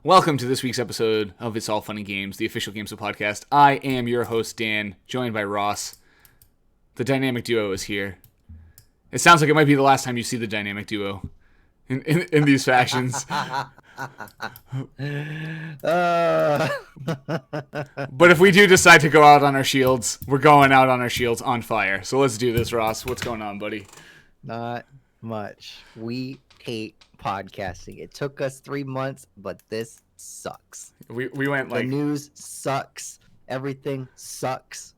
Welcome to this week's episode of It's All Fun and Games, the official Gamezo podcast. I am your host, Dan, joined by Ross. The dynamic duo is here. It sounds like it might be the last time you see the dynamic duo in these factions. But if we do decide to go out on our shields, we're going out on our shields on fire. So let's do this, Ross. What's going on, buddy? Not much. We hate podcasting. It took us 3 months, but this sucks. We went like... The news sucks. Everything sucks.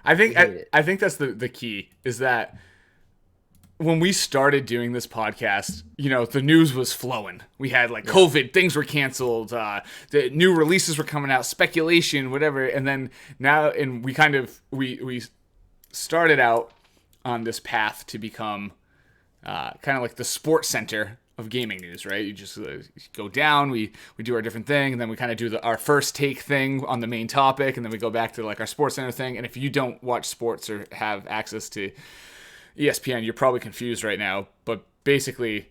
I think that's the key, is that when we started doing this podcast, the news was flowing. We had like COVID, things were canceled, the new releases were coming out, speculation, whatever. And then now, and we started out on this path to become kind of like the sports center of gaming news, right? You just go down, we do our different thing, and then we kind of do our first take thing on the main topic, and then we go back to like our sports center thing. And if you don't watch sports or have access to ESPN, you're probably confused right now. But basically,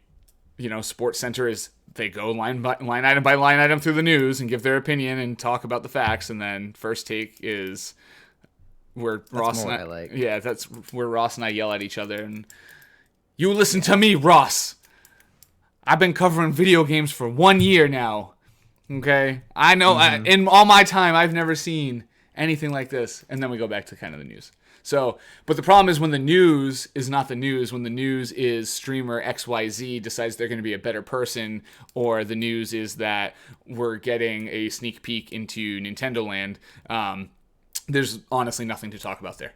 Sports Center is they go line item by line item through the news and give their opinion and talk about the facts, and then first take is where Ross and I, that's where Ross and I yell at each other and you listen to me, Ross. I've been covering video games for 1 year now. Okay? I know in all my time, I've never seen anything like this. And then we go back to kind of the news. So, but the problem is when the news is not the news, when the news is streamer XYZ decides they're going to be a better person, or the news is that we're getting a sneak peek into Nintendo Land, there's honestly nothing to talk about there.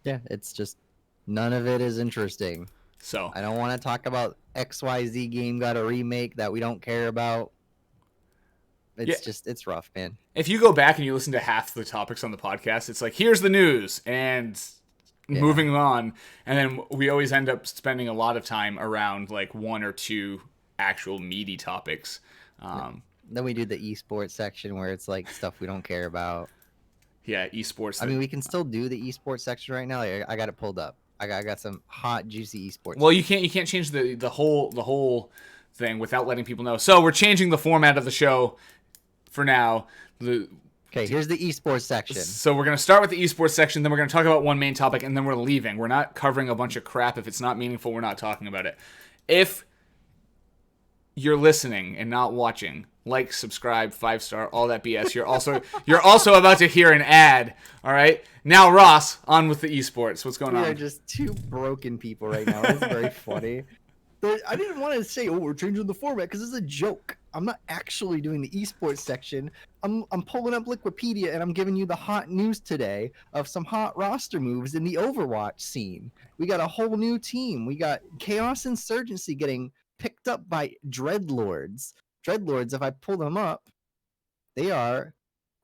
Yeah, it's just none of it is interesting. So I don't want to talk about XYZ game got a remake that we don't care about. It's rough, man. If you go back and you listen to half the topics on the podcast, it's like, here's the news and moving on. And then we always end up spending a lot of time around like one or two actual meaty topics. Then we do the esports section where it's like stuff we don't care about. Yeah, esports. I mean, we can still do the esports section right now. I got it pulled up. I got some hot, juicy esports. Well, you can't change the whole thing without letting people know. So we're changing the format of the show for now. Okay, here's the esports section. So we're going to start with the esports section, then we're going to talk about one main topic, and then we're leaving. We're not covering a bunch of crap. If it's not meaningful, we're not talking about it. If you're listening and not watching, like, subscribe, 5-star, all that BS. You're also about to hear an ad. All right. Now, Ross, on with the esports. What's going on? We are just two broken people right now. It's very funny. I didn't want to say, we're changing the format because it's a joke. I'm not actually doing the esports section. I'm pulling up Wikipedia and I'm giving you the hot news today of some hot roster moves in the Overwatch scene. We got a whole new team. We got Chaos Insurgency getting picked up by Dreadlords. Dreadlords, if I pull them up, they are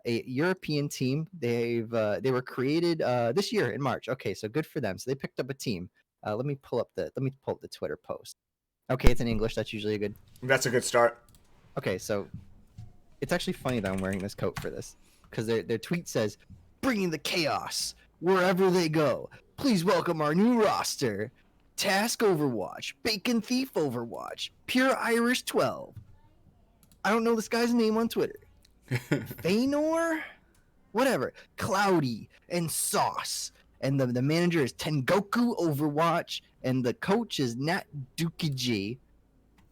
a European team. They were created this year in March. Okay, so good for them. So they picked up a team. Let me pull up the Twitter post. Okay, it's in English. That's usually That's a good start. Okay, so it's actually funny that I'm wearing this coat for this because their tweet says, "Bringing the chaos wherever they go. Please welcome our new roster: Task Overwatch, Bacon Thief Overwatch, Pure Irish 12." I don't know this guy's name on Twitter. Feanor? Whatever. Cloudy and Sauce. And the manager is Tengoku Overwatch. And the coach is Nat Dukiji.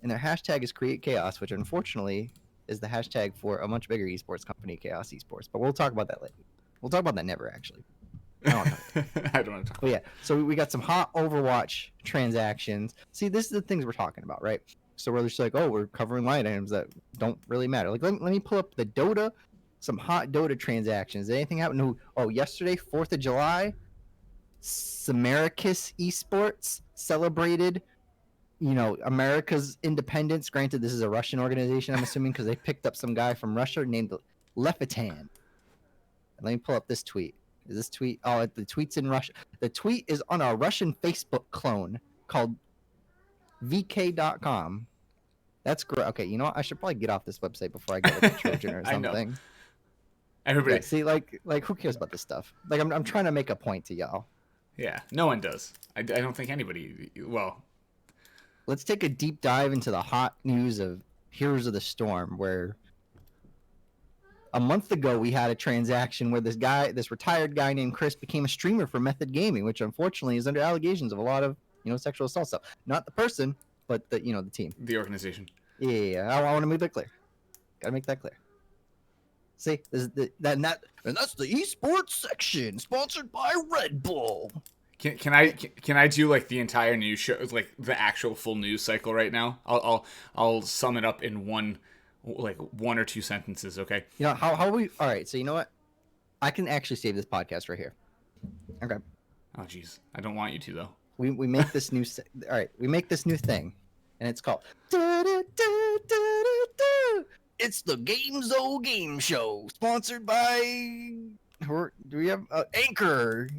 And their hashtag is Create Chaos, which unfortunately is the hashtag for a much bigger esports company, Chaos Esports. But we'll talk about that later. We'll talk about that never, actually. I don't want to talk. But yeah, so we got some hot Overwatch transactions. See, this is the things we're talking about, right? So we're just like, we're covering line items that don't really matter. Like, let me pull up the Dota, some hot Dota transactions. Did anything happen? Yesterday, 4th of July, Samaricus Esports celebrated, America's independence. Granted, this is a Russian organization, I'm assuming, because they picked up some guy from Russia named Levitan. Let me pull up this tweet. Is this tweet? Oh, the tweet's in Russia. The tweet is on a Russian Facebook clone called VK.com. That's great. Okay, you know what? I should probably get off this website before I get like a Trojan or something. I know. Everybody, see, like who cares about this stuff? Like, I'm trying to make a point to y'all. Yeah, no one does. I don't think anybody. Well, let's take a deep dive into the hot news of Heroes of the Storm, where a month ago we had a transaction where this retired guy named Chris became a streamer for Method Gaming, which unfortunately is under allegations of a lot of, sexual assault stuff. Not the person, but the team. The organization. Yeah. I want to make that clear. Gotta make that clear. See, and that's the esports section, sponsored by Red Bull. Can I do like the entire news show, like the actual full news cycle right now? I'll sum it up in one or two sentences, okay? How we? All right, so you know what? I can actually save this podcast right here. Okay. Oh jeez, I don't want you to though. We make this new. All right, we make this new thing, and it's called. It's the Gamezo Game Show, sponsored by. Do we have Anchor?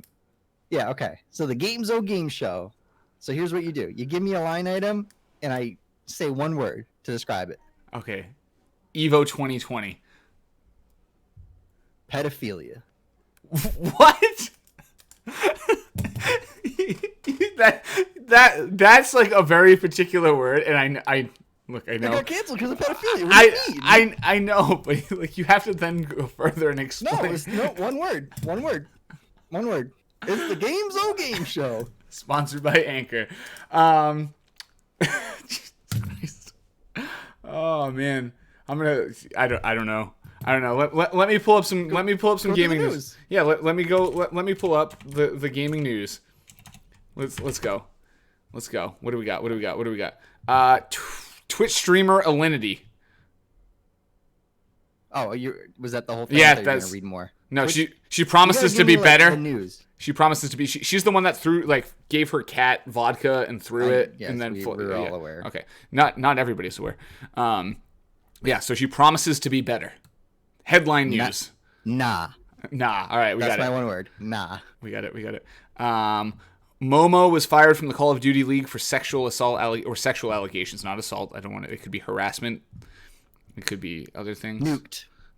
Yeah. Okay. So the Gamezo Game Show. So here's what you do: you give me a line item, and I say one word to describe it. Okay. Evo 2020. Pedophilia. What? that's like a very particular word, and I look, I know. It got canceled because of pedophilia. I know, but like you have to then go further and explain. No, one word. It's the Gamezo Game Show, sponsored by Anchor. Jesus Christ. Oh man, I don't know. Let me pull up some. Let me pull up some gaming news. Yeah, let me go. Let me pull up the gaming news. Let's go. What do we got? Twitch streamer Alinity. Oh, was that the whole thing? Yeah, that's gonna read more. No, she promises to be better. The news. She promises to be. She's the one that gave her cat vodka and threw it, yes, and then we're all aware. Okay, not everybody's aware. Yeah, so she promises to be better. Headline news. Nah. All right, That's my one word. Nah. We got it. Momo was fired from the Call of Duty League for sexual assault or sexual allegations, not assault. I don't want it. It could be harassment. It could be other things.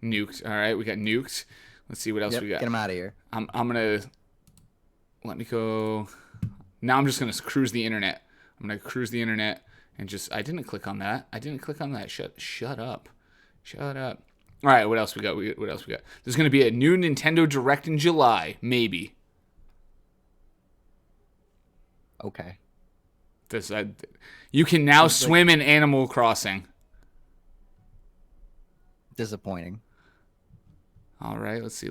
Nuked. All right, we got nuked. Let's see what else we got. Get him out of here. I'm gonna let me go. Now I'm just gonna cruise the internet. I'm gonna cruise the internet and just. I didn't click on that. Shut up. All right, what else we got? There's gonna be a new Nintendo Direct in July, maybe. Okay. You can now swim in Animal Crossing. Disappointing. All right, let's see.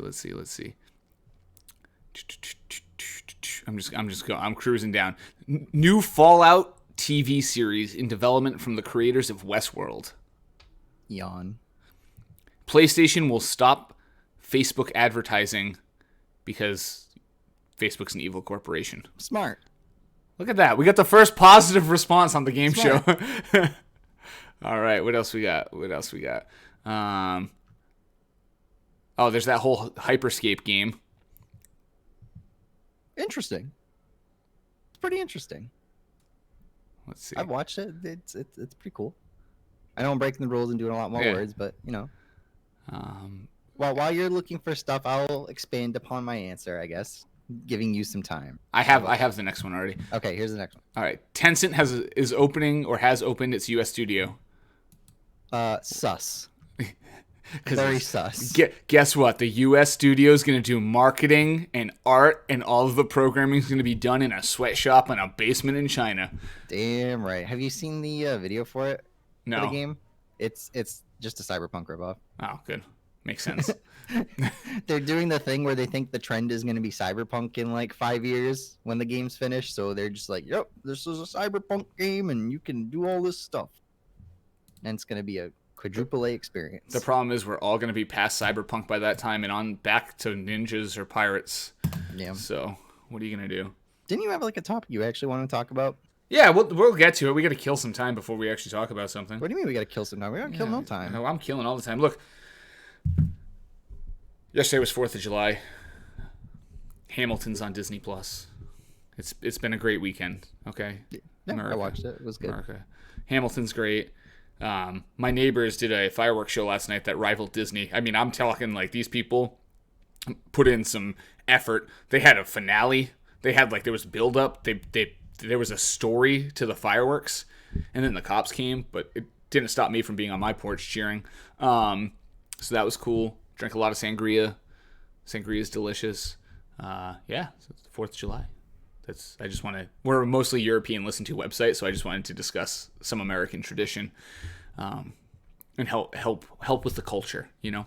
I'm cruising down. New Fallout TV series in development from the creators of Westworld. Yawn. PlayStation will stop Facebook advertising because Facebook's an evil corporation. Smart. Look at that. We got the first positive response on the game show. All right, what else we got? There's that whole Hyperscape game. Interesting. It's pretty interesting. Let's see. I've watched it. It's pretty cool. I know I'm breaking the rules and doing a lot more words, but while you're looking for stuff, I'll expand upon my answer, I guess, giving you some time. I have the next one already. Okay, here's the next one. All right, Tencent has opened its U.S. studio. Sus. Very sus. Guess what? The U.S. studio is going to do marketing and art, and all of the programming is going to be done in a sweatshop in a basement in China. Damn right. Have you seen the video for it? No. For the game? It's just a Cyberpunk ripoff. Oh, good. Makes sense. They're doing the thing where they think the trend is going to be Cyberpunk in like 5 years when the game's finished. So they're just like, yep, this is a Cyberpunk game and you can do all this stuff. And it's going to be a quadruple A experience. The problem is we're all going to be past Cyberpunk by that time and on back to ninjas or pirates. Yeah. So what are you going to do? Didn't you have like a topic you actually want to talk about? Yeah, we'll get to it. We got to kill some time before we actually talk about something. What do you mean we got to kill some time? We got to kill no time. No, I'm killing all the time. Look, yesterday was 4th of July. Hamilton's on Disney Plus. It's been a great weekend. Okay, yeah, I watched it. It was good. America. Hamilton's great. My neighbors did a fireworks show last night that rivaled Disney. I mean, I'm talking like these people put in some effort. They had a finale. They had there was build up. There was a story to the fireworks, and then the cops came. But didn't stop me from being on my porch cheering. So that was cool. Drank a lot of sangria. Sangria is delicious. Yeah, so it's the 4th of July. We're a mostly European listen to website, so I just wanted to discuss some American tradition, and help with the culture, you know.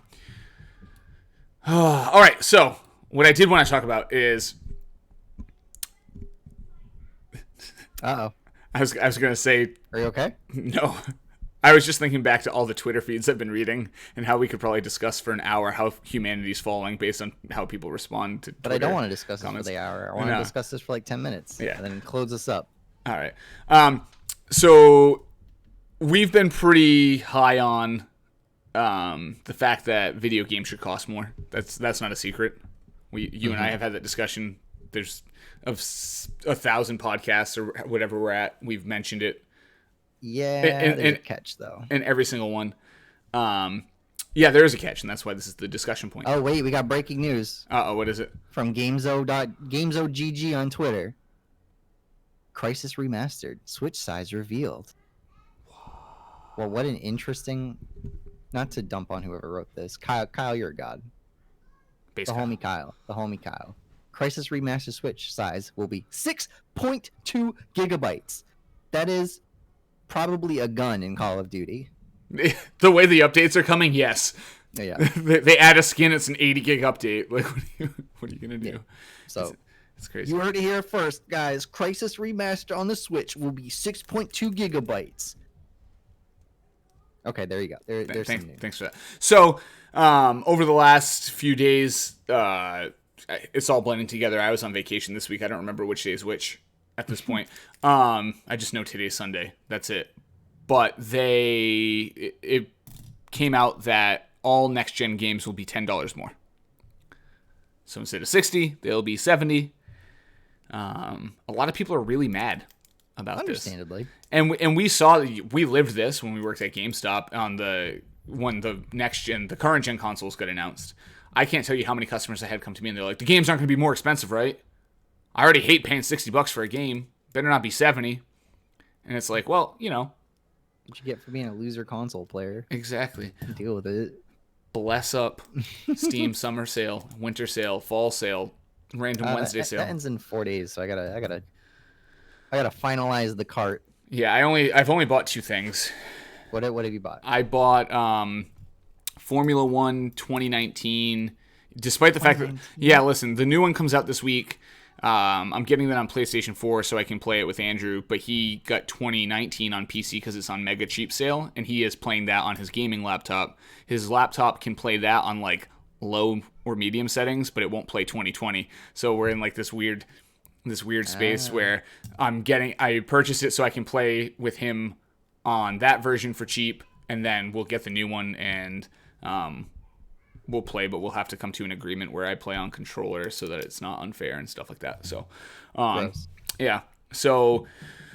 All right, so what I did want to talk about is, Uh-oh. I was going to say, Are you okay? no. I was just thinking back to all the Twitter feeds I've been reading and how we could probably discuss for an hour how humanity's falling based on how people respond to Twitter. But I don't want to discuss this for the hour. I want to discuss this for like 10 minutes. Yeah. And then close this up. All right. So we've been pretty high on the fact that video games should cost more. That's not a secret. You and I have had that discussion. There's of 1,000 podcasts or whatever we're at. We've mentioned it. Yeah, there's a catch though. In every single one. Yeah, there is a catch, and that's why this is the discussion point. Oh wait, we got breaking news. What is it? From GamezoGG on Twitter. Crisis Remastered. Switch size revealed. Well, what an interesting... Not to dump on whoever wrote this. Kyle, you're a god. Homie Kyle. Crisis Remastered Switch size will be 6.2 gigabytes. That is probably a gun in Call of Duty. The way the updates are coming, yes. Yeah. They add a skin, it's an 80 gig update. Like, what are you gonna do? Yeah. So it's crazy. You heard it here first, guys. Crisis Remaster on the Switch will be 6.2 gigabytes. Okay, there you go. Thanks for that. So, over the last few days, it's all blending together. I was on vacation this week. I don't remember which day is which at this point. I just know today's Sunday. That's it. But it came out that all next-gen games will be $10 more. So instead of $60, they'll be $70. A lot of people are really mad about Understandably. this. And we lived this when we worked at GameStop when the next-gen, the current-gen consoles got announced. I can't tell you how many customers I had come to me and they're like, the games aren't going to be more expensive, right? I already hate paying $60 for a game. Better not be 70. And it's like, well, you know. What you get for being a loser console player. Exactly. Deal with it. Bless up. Steam summer sale, winter sale, fall sale, random Wednesday sale. That ends in 4 days, so I gotta finalize the cart. Yeah, I've only bought 2 things. What have you bought? I bought Formula 1 2019. Despite the fact that listen, the new one comes out this week. I'm getting that on PlayStation 4 so I can play it with Andrew, but he got 2019 on PC because it's on mega cheap sale, and he is playing that on his gaming laptop. His laptop can play that on like low or medium settings, but it won't play 2020. So we're in like this weird space where I purchased it so I can play with him on that version for cheap, and then we'll get the new one and we'll play, but we'll have to come to an agreement where I play on controller so that it's not unfair and stuff like that. So, yeah. So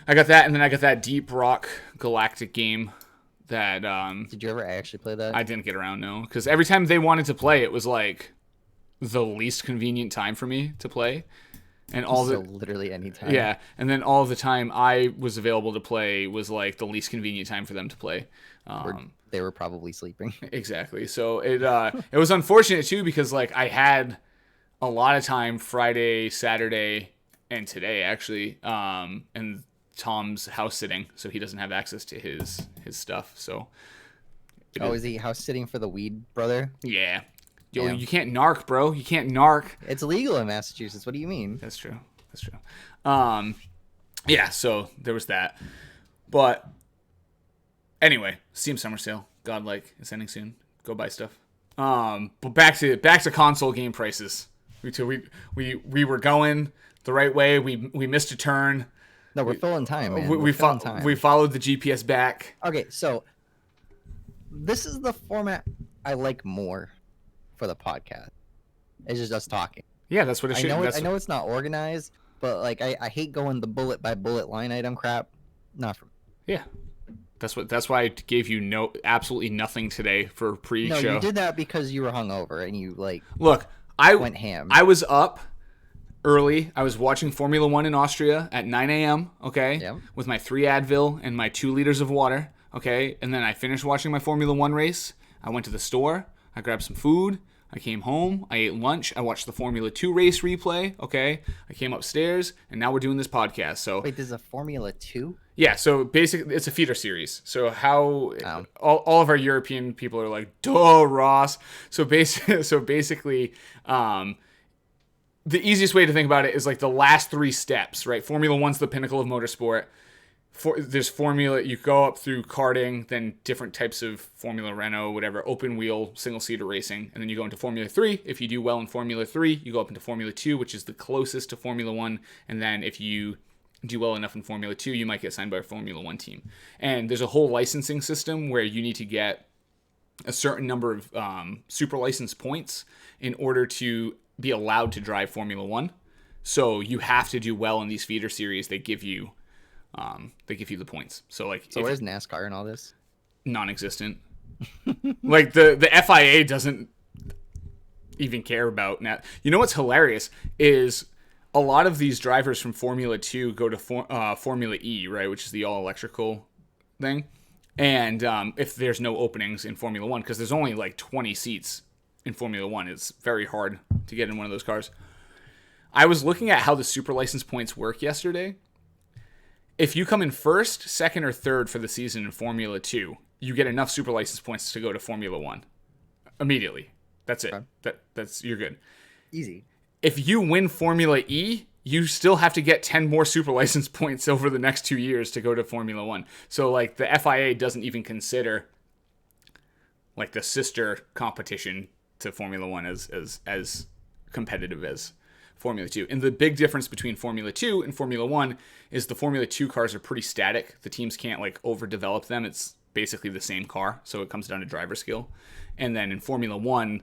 I got that, and then I got that Deep Rock Galactic game that... Did you ever actually play that? I didn't get around, no. Because every time they wanted to play, it was like the least convenient time for me to play. And literally any time. Yeah, and then all the time I was available to play was like the least convenient time for them to play. They were probably sleeping. Exactly. So it was unfortunate too because like I had a lot of time Friday, Saturday, and today actually, and Tom's house sitting, so he doesn't have access to his stuff. So. Is he house sitting for the weed, brother? Yeah. Yo, you can't narc, bro. You can't narc. It's illegal in Massachusetts. What do you mean? That's true. Yeah, so there was that. But anyway, Steam Summer Sale, Godlike, is ending soon. Go buy stuff. But back to console game prices. We were going the right way. We missed a turn. No, we're filling time, man. We followed the GPS back. Okay, so this is the format I like more for the podcast. It's just us talking. Yeah, that's what it should be. I know it's not organized, but like I hate going the bullet by bullet line item crap. Not for me. Yeah. That's why I gave you absolutely nothing today for pre-show. No, you did that because you were hungover and you went ham. I was up early. I was watching Formula 1 in Austria at 9 a.m. Okay, with my 3 Advil and my 2 liters of water. Okay, and then I finished watching my Formula One race. I went to the store. I grabbed some food. I came home. I ate lunch. I watched the Formula 2 race replay. Okay, I came upstairs, and now we're doing this podcast. So wait, there's a Formula 2? Yeah, so basically, it's a feeder series. So how all of our European people are like, duh, Ross. So basically, the easiest way to think about it is like the last 3 steps, right? Formula One's the pinnacle of motorsport. There's Formula, you go up through karting, then different types of Formula Renault, whatever, open wheel, single-seater racing, and then you go into Formula 3. If you do well in Formula 3, you go up into Formula 2, which is the closest to Formula 1, and then if you do well enough in Formula 2, you might get signed by a Formula 1 team. And there's a whole licensing system where you need to get a certain number of super license points in order to be allowed to drive Formula 1. So you have to do well in these feeder series. They give you the points. So where's NASCAR and all this? Non-existent. Like the FIA doesn't even care about that. You know what's hilarious is a lot of these drivers from Formula 2 go to Formula E, right, which is the all-electrical thing. And if there's no openings in Formula 1, because there's only like 20 seats in Formula 1, it's very hard to get in one of those cars. I was looking at how the super license points work yesterday. If you come in first, second, or third for the season in Formula 2, you get enough super license points to go to Formula 1 immediately. That's it. Okay. You're good. Easy. If you win Formula E, you still have to get 10 more super license points over the next 2 years to go to Formula 1. So like the FIA doesn't even consider like the sister competition to Formula 1 as competitive as Formula 2. And the big difference between Formula 2 and Formula 1 is the Formula 2 cars are pretty static. The teams can't like overdevelop them. It's basically the same car, so it comes down to driver skill. And then in Formula 1,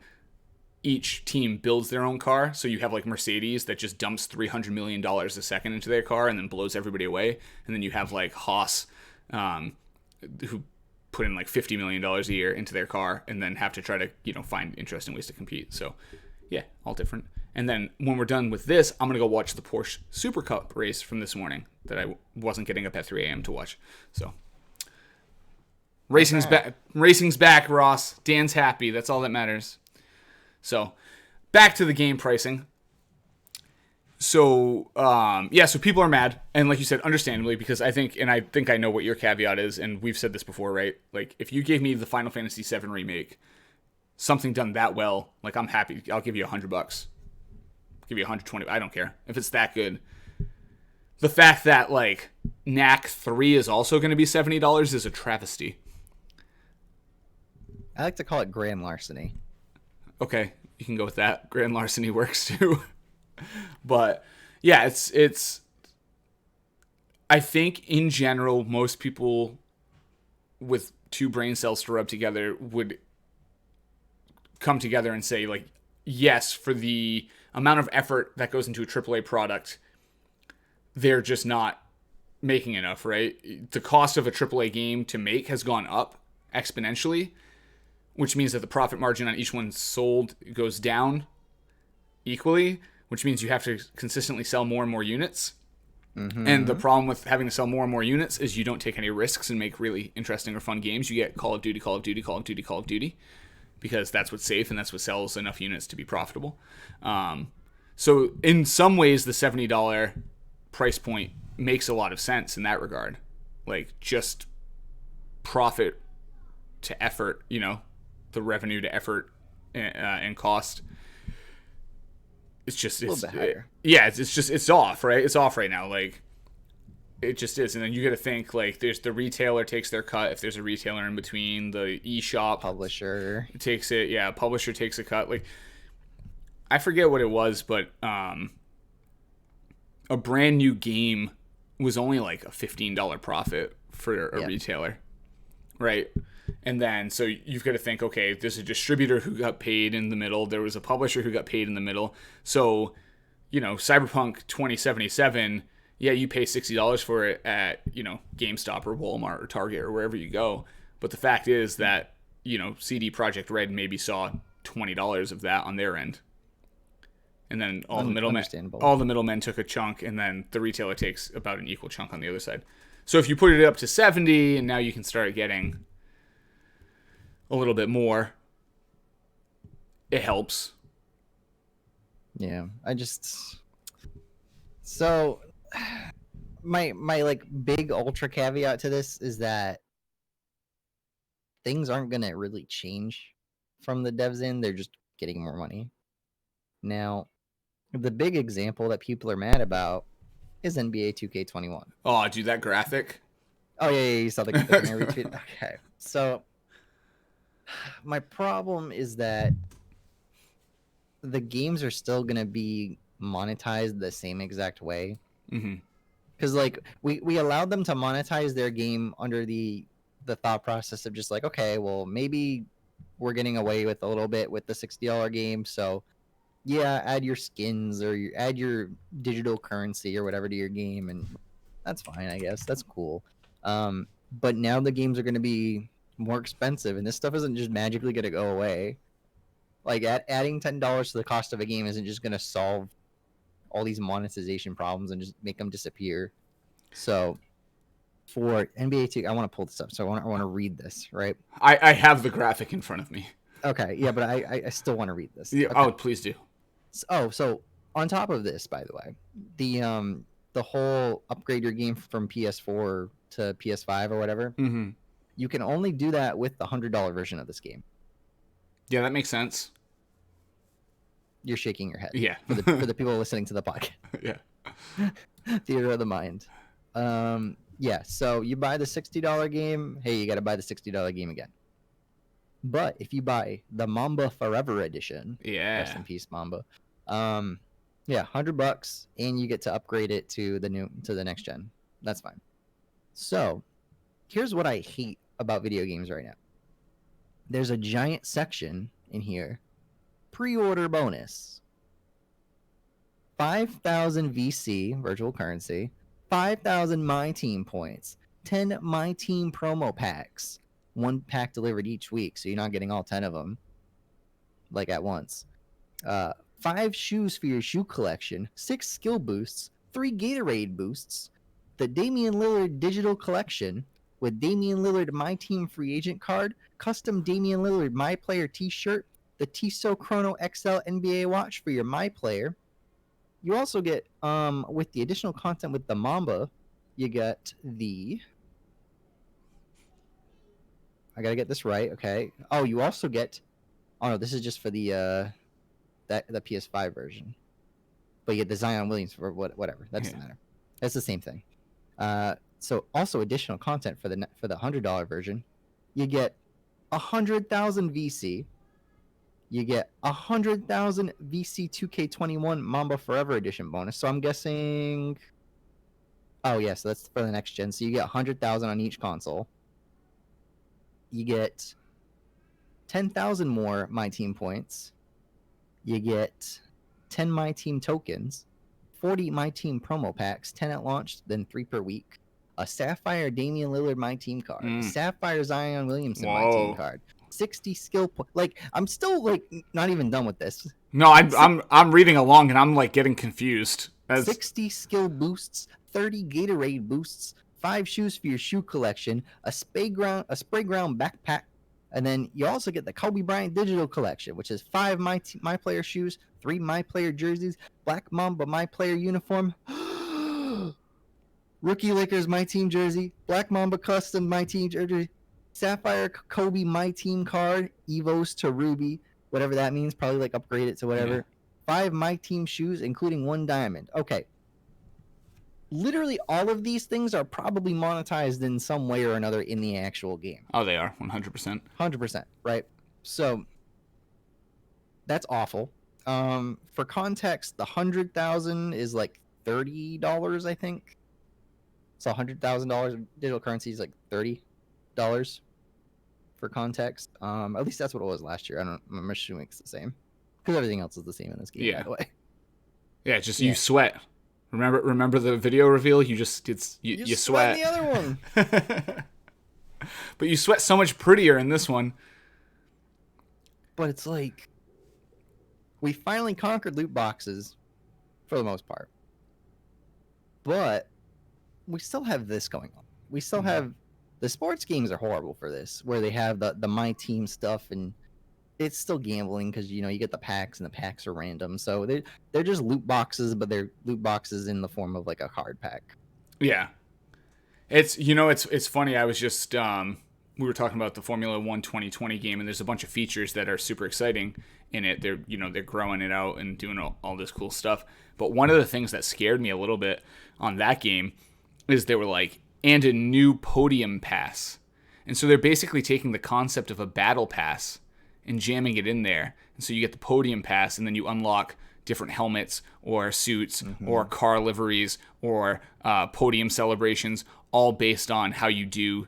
each team builds their own car. So you have like Mercedes that just dumps $300 million a second into their car and then blows everybody away. And then you have like Haas, who put in like $50 million a year into their car and then have to try to, find interesting ways to compete. So yeah, all different. And then when we're done with this, I'm going to go watch the Porsche Super Cup race from this morning that I wasn't getting up at 3 a.m. to watch. So racing's back, Ross. Dan's happy. That's all that matters. So back to the game pricing. So, so people are mad. And like you said, understandably, because I think I know what your caveat is. And we've said this before, right? Like if you gave me the Final Fantasy VII remake, something done that well, like I'm happy. I'll give you $100. Give you 120. I don't care if it's that good. The fact that like Knack 3 is also going to be $70 is a travesty. I like to call it grand larceny. Okay, you can go with that. Grand larceny works too. But yeah, it's I think in general most people with 2 brain cells to rub together would come together and say like, yes, for the amount of effort that goes into a AAA product, they're just not making enough, right? The cost of a AAA game to make has gone up exponentially, which means that the profit margin on each one sold goes down equally, which means you have to consistently sell more and more units. Mm-hmm. And the problem with having to sell more and more units is you don't take any risks and make really interesting or fun games. You get Call of Duty, Call of Duty, Call of Duty, Call of Duty, because that's what's safe and that's what sells enough units to be profitable. So in some ways, the $70 price point makes a lot of sense in that regard. Like just profit to effort, the revenue to effort and cost. It's just, a little bit higher. It's off, right? It's off right now. Like it just is. And then you got to think like there's the retailer takes their cut. If there's a retailer in between, the eShop publisher takes it. Yeah. Publisher takes a cut. Like I forget what it was, but a brand new game was only like a $15 profit for a retailer. Right. And then, so you've got to think, okay, there's a distributor who got paid in the middle. There was a publisher who got paid in the middle. So, Cyberpunk 2077, yeah, you pay $60 for it at, GameStop or Walmart or Target or wherever you go. But the fact is that, CD Projekt Red maybe saw $20 of that on their end. And then all the middlemen took a chunk, and then the retailer takes about an equal chunk on the other side. So if you put it up to 70, and now you can start getting a little bit more, it helps. Yeah, so my like big ultra caveat to this is that things aren't gonna really change from the devs end. They're just getting more money. Now, the big example that people are mad about is NBA 2K21. Oh, dude, that graphic. Oh yeah, you saw the thing I retweeted. Okay, so my problem is that the games are still gonna be monetized the same exact way. Because like we allowed them to monetize their game under the thought process of just like, okay, well maybe we're getting away with a little bit with the $60 game, so yeah, add your skins or add your digital currency or whatever to your game, and that's fine, I guess. That's cool. But now the games are going to be more expensive, and this stuff isn't just magically going to go away. Like adding $10 to the cost of a game isn't just going to solve all these monetization problems and just make them disappear. So for NBA 2, I want to pull this up. So I want to read this, right? I have the graphic in front of me. Okay, yeah, but I still want to read this. Yeah, okay. Oh, please do. So on top of this, by the way, the whole upgrade your game from PS4 to PS5 or whatever, you can only do that with the $100 version of this game. Yeah, that makes sense. You're shaking your head. Yeah. for the people listening to the podcast. Yeah. Theater of the mind. Yeah. So you buy the $60 game. Hey, you got to buy the $60 game again. But if you buy the Mamba Forever Edition, rest in peace, Mamba. Yeah, $100, and you get to upgrade it to the next gen. That's fine. So, here's what I hate about video games right now. There's a giant section in here, pre-order bonus. 5,000 VC virtual currency, 5,000 My Team points, 10 My Team promo packs. 1 pack delivered each week, so you're not getting all 10 of them like at once. 5 shoes for your shoe collection, 6 skill boosts, 3 Gatorade boosts, the Damian Lillard digital collection with Damian Lillard My Team free agent card, custom Damian Lillard My Player t-shirt, the Tissot Chrono XL NBA watch for your My Player. You also get, with the additional content with the Mamba, you get the... I gotta get this right, okay. Oh, you also get... Oh, no, this is just for the PS5 version. But you get the Zion Williams for whatever. That doesn't matter. That's the same thing. So also additional content for the $100 version. You get 100,000 VC. You get 100,000 VC 2K21 Mamba Forever Edition bonus. So I'm guessing... Oh, yeah, so that's for the next gen. So you get 100,000 on each console. You get 10,000 more My Team points. You get 10 My Team tokens, 40 My Team promo packs, 10 at launch, then 3 per week. A Sapphire Damian Lillard My Team card, a Sapphire Zion Williamson My Team card, 60 skill points. Like, I'm still like not even done with this. No, I'm reading along and I'm like getting confused. 60 skill boosts, 30 Gatorade boosts, 5 shoes for your shoe collection, a spray ground backpack, and then you also get the Kobe Bryant digital collection, which is 5 My Player shoes, 3 My Player jerseys, Black Mamba My Player uniform, Rookie Lakers My Team jersey, Black Mamba custom My Team jersey, Sapphire Kobe My Team card, Evos to Ruby, whatever that means, probably like upgrade it to whatever. Yeah. 5 My Team shoes, including 1 diamond. Okay. Literally all of these things are probably monetized in some way or another in the actual game. Oh, they are 100%. 100%, right? So that's awful. For context, the 100,000 is like $30, I think. So $100,000 digital currency is like $30 for context. At least that's what it was last year. I'm assuming it's the same because everything else is the same in this game. By the way. Yeah, it's just you sweat. Remember the video reveal? You just you sweat. The other one. But you sweat so much prettier in this one. But it's like we finally conquered loot boxes for the most part. But we still have this going on. we still have the sports games are horrible for this, where they have the my team stuff, and it's still gambling because you get the packs and the packs are random. So they're just loot boxes, but they're loot boxes in the form of like a card pack. Yeah, it's funny. I was just we were talking about the Formula 1 2020 game, and there's a bunch of features that are super exciting in it. They're growing it out and doing all this cool stuff. But one of the things that scared me a little bit on that game is they were like, and a new podium pass. And so they're basically taking the concept of a battle pass and jamming it in there. And so you get the podium pass, and then you unlock different helmets or suits or car liveries or podium celebrations, all based on how you do,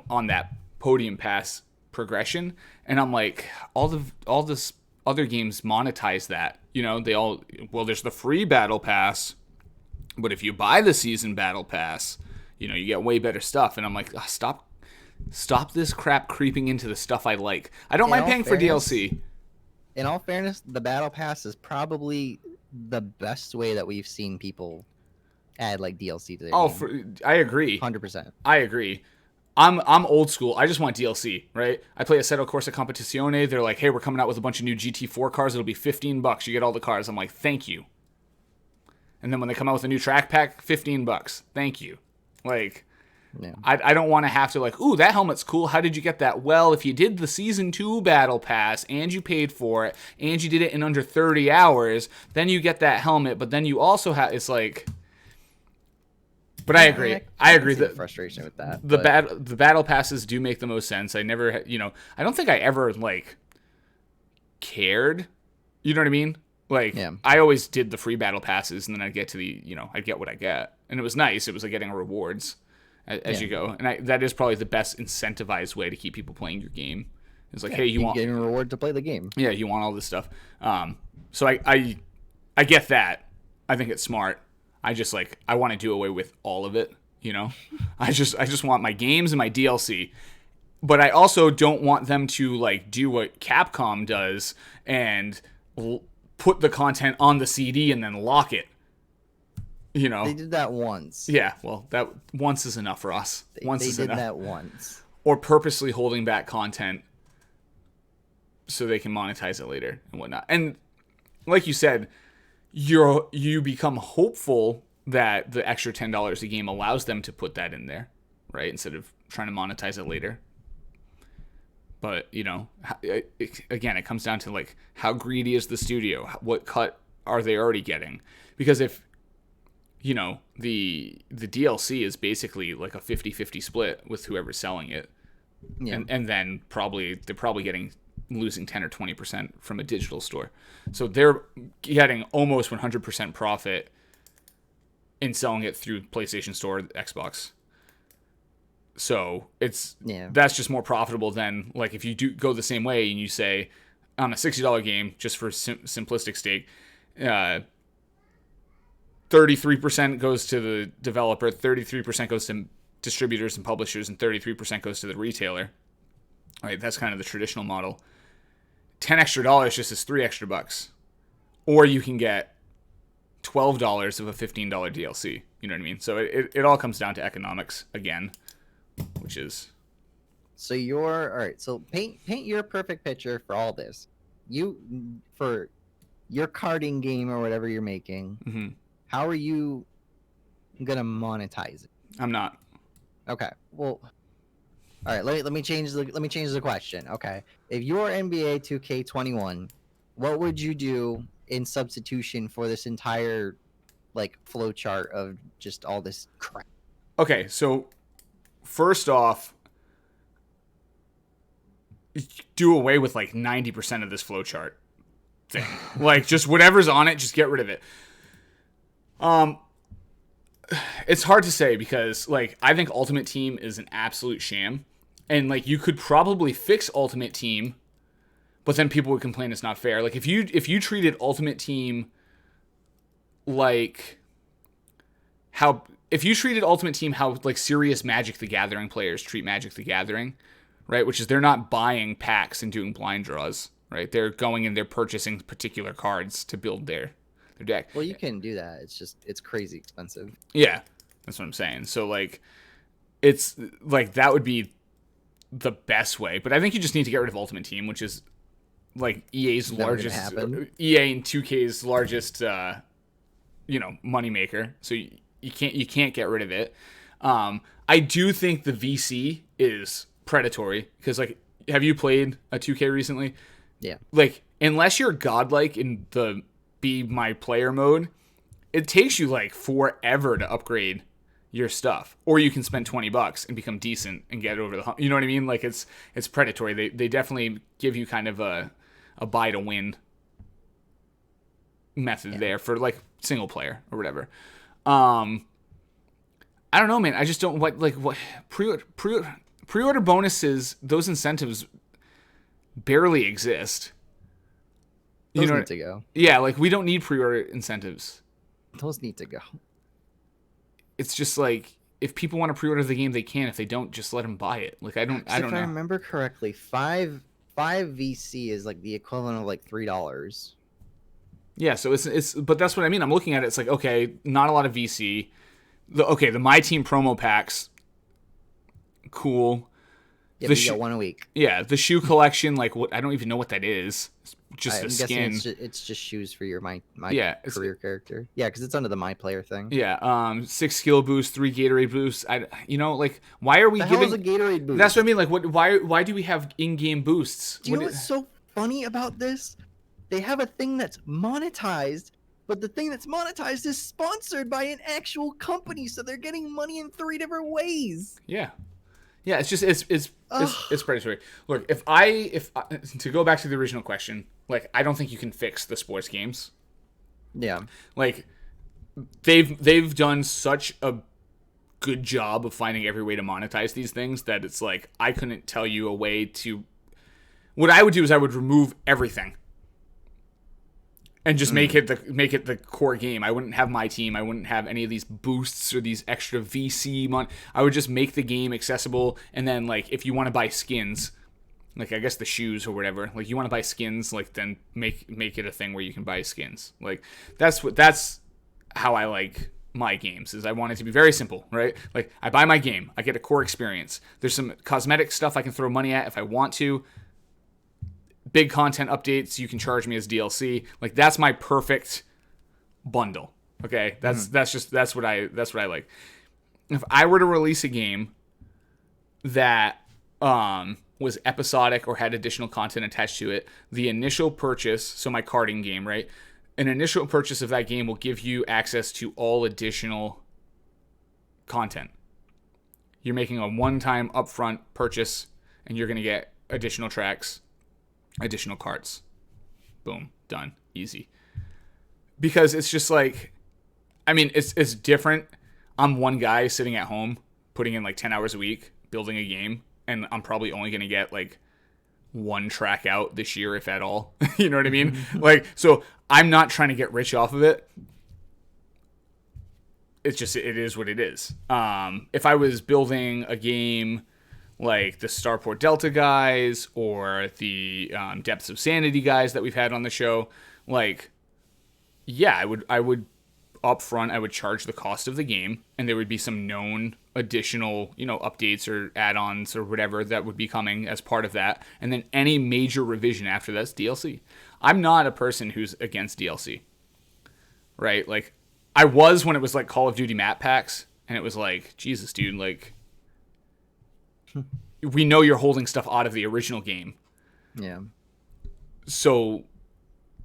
on that podium pass progression. And I'm like, all this other games monetize that. There's the free battle pass, but if you buy the season battle pass, you get way better stuff. And I'm like, stop this crap creeping into the stuff I like. I don't mind paying for DLC. In all fairness, the battle pass is probably the best way that we've seen people add like DLC to their game. I agree. 100%. I agree. I'm old school. I just want DLC, right? I play Assetto Corsa Competizione. They're like, hey, we're coming out with a bunch of new GT4 cars. It'll be $15. You get all the cars. I'm like, thank you. And then when they come out with a new track pack, $15. Thank you. Like, yeah. I don't want to have to like, ooh, that helmet's cool. How did you get that? Well, if you did the Season 2 Battle Pass and you paid for it and you did it in under 30 hours, then you get that helmet. But then you also have, it's like... But I agree. I agree that frustration with that. The battle passes do make the most sense. I never, I don't think I ever like cared. You know what I mean? Like, yeah. I always did the free battle passes, and then I'd get to the, I'd get what I get, and it was nice. It was like getting rewards as you go, and that is probably the best incentivized way to keep people playing your game. It's like, hey, you want getting a reward to play the game. Yeah, you want all this stuff. So I get that. I think it's smart. I just I want to do away with all of it, I just want my games and my DLC. But I also don't want them to do what Capcom does and put the content on the CD and then lock it. They did that once. Yeah, well, that once is enough for us. They did that once. Or purposely holding back content so they can monetize it later and whatnot. And like you said, you become hopeful that the extra $10 a game allows them to put that in there, right? Instead of trying to monetize it later. But, again, it comes down to how greedy is the studio? What cut are they already getting? Because if, the DLC is basically like a 50-50 split with whoever's selling it. Yeah. And then they're probably losing 10 or 20% from a digital store. So they're getting almost 100% profit in selling it through PlayStation Store, Xbox. So that's just more profitable than if you do go the same way and you say on a $60 game, just for simplistic sake, 33% goes to the developer, 33% goes to distributors and publishers, and 33% goes to the retailer. All right, that's kind of the traditional model. $10 extra just is $3 extra. Or you can get $12 of a $15 DLC. You know what I mean? So it all comes down to economics again, which is... So all right, so paint your perfect picture for all this. For your karting game or whatever you're making, how are you going to monetize it? I'm not. Okay, well... All right, let me change the question. Okay, if you're NBA 2K21, what would you do in substitution for this entire flow chart of just all this crap? Okay, so first off, do away with 90% of this flow chart thing. Just whatever's on it, just get rid of it. It's hard to say because I think Ultimate Team is an absolute sham. And you could probably fix Ultimate Team, but then people would complain it's not fair. If you treated Ultimate Team how serious Magic the Gathering players treat Magic the Gathering, right? Which is they're not buying packs and doing blind draws, right? They're going and they're purchasing particular cards to build their deck. Well, you can do that. It's crazy expensive. Yeah, that's what I'm saying. So it's like that would be the best way. But I think you just need to get rid of Ultimate Team, which is like EA's largest, EA and 2K's largest, moneymaker. So you can't get rid of it. I do think the VC is predatory because, like, have you played a 2K recently? Yeah. Like, unless you're godlike in the be my player mode, it takes you like forever to upgrade your stuff, or you can spend $20 and become decent and get it over the hump. You know what I mean? Like, it's predatory. They definitely give you kind of a buy to win method there for like single player or whatever. I don't know, man. I just don't what pre-order bonuses. Those incentives barely exist. Those need to go. Yeah, like we don't need pre-order incentives. Those need to go. It's just like if people want to pre-order the game, they can. If they don't, just let them buy it. Like I don't know. If I remember correctly, five VC is like the equivalent of like $3. Yeah, so it's but that's what I mean. I'm looking at it. It's like, okay, not a lot of VC. The My Team promo packs, cool. Yeah, but you got one a week. Yeah, the shoe collection, like what I don't even know what that is. It's just a skin. It's just shoes for your my career character. Yeah, because it's under the My Player thing. Yeah, 6 skill boosts, 3 Gatorade boosts. Like why are we giving a Gatorade boost? That's what I mean. Like why do we have in-game boosts? Do you know what's so funny about this? They have a thing that's monetized, but the thing that's monetized is sponsored by an actual company, so they're getting money in 3 different ways. Yeah. Yeah, it's just it's predatory. Look, if to go back to the original question, like I don't think you can fix the sports games. Yeah. Like they've done such a good job of finding every way to monetize these things that it's like I couldn't tell you a way to. What I would do is I would remove everything. And just make it the core game. I wouldn't have My Team. I wouldn't have any of these boosts or these extra VC money. I would just make the game accessible. And then, like, if you want to buy skins, like I guess the shoes or whatever, like you want to buy skins, like then make it a thing where you can buy skins. Like that's how I like my games. Is I want it to be very simple, right? Like I buy my game, I get a core experience. There's some cosmetic stuff I can throw money at if I want to. Big content updates, you can charge me as DLC. Like that's my perfect bundle. Okay, that's what I like. If I were to release a game that was episodic or had additional content attached to it, the initial purchase, so my carding game, right? An initial purchase of that game will give you access to all additional content. You're making a one-time upfront purchase, and you're going to get additional tracks. Additional cards. Boom. Done. Easy. Because it's just like, I mean, it's different. I'm one guy sitting at home, putting in like 10 hours a week, building a game, and I'm probably only going to get like one track out this year, if at all. You know what I mean? Like, so I'm not trying to get rich off of it. It's just, it is what it is. If I was building a game like the Starport Delta guys or the Depths of Sanity guys that we've had on the show, like, yeah, I would up front, I would charge the cost of the game, and there would be some known additional, updates or add-ons or whatever that would be coming as part of that, and then any major revision after that's DLC. I'm not a person who's against DLC, right? Like, I was when it was like Call of Duty map packs, and it was like, Jesus, dude, like, we know you're holding stuff out of the original game. Yeah. So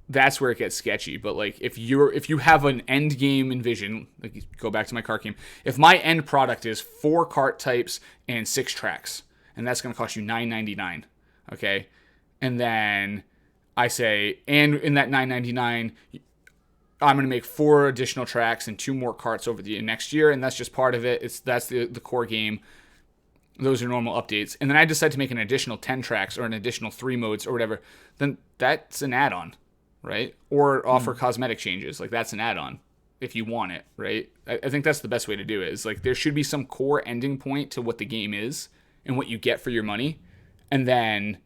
that's where it gets sketchy. But like if you have an end game envision, like go back to my cart game, if my end product is 4 cart types and 6 tracks, and that's going to cost you $9.99, okay? And then I say, and in that $9.99, I'm going to make 4 additional tracks and 2 more carts over the next year, and that's just part of it. That's the core game. Those are normal updates. And then I decide to make an additional 10 tracks or an additional 3 modes or whatever. Then that's an add-on, right? Or offer cosmetic changes. Like, that's an add-on if you want it, right? I think that's the best way to do it. Is like there should be some core ending point to what the game is and what you get for your money. And then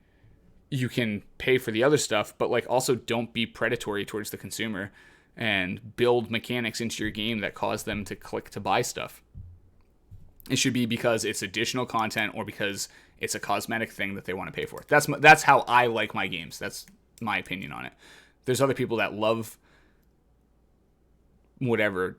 you can pay for the other stuff, but like also don't be predatory towards the consumer and build mechanics into your game that cause them to click to buy stuff. It should be because it's additional content or because it's a cosmetic thing that they want to pay for. That's how I like my games. That's my opinion on it. There's other people that love whatever,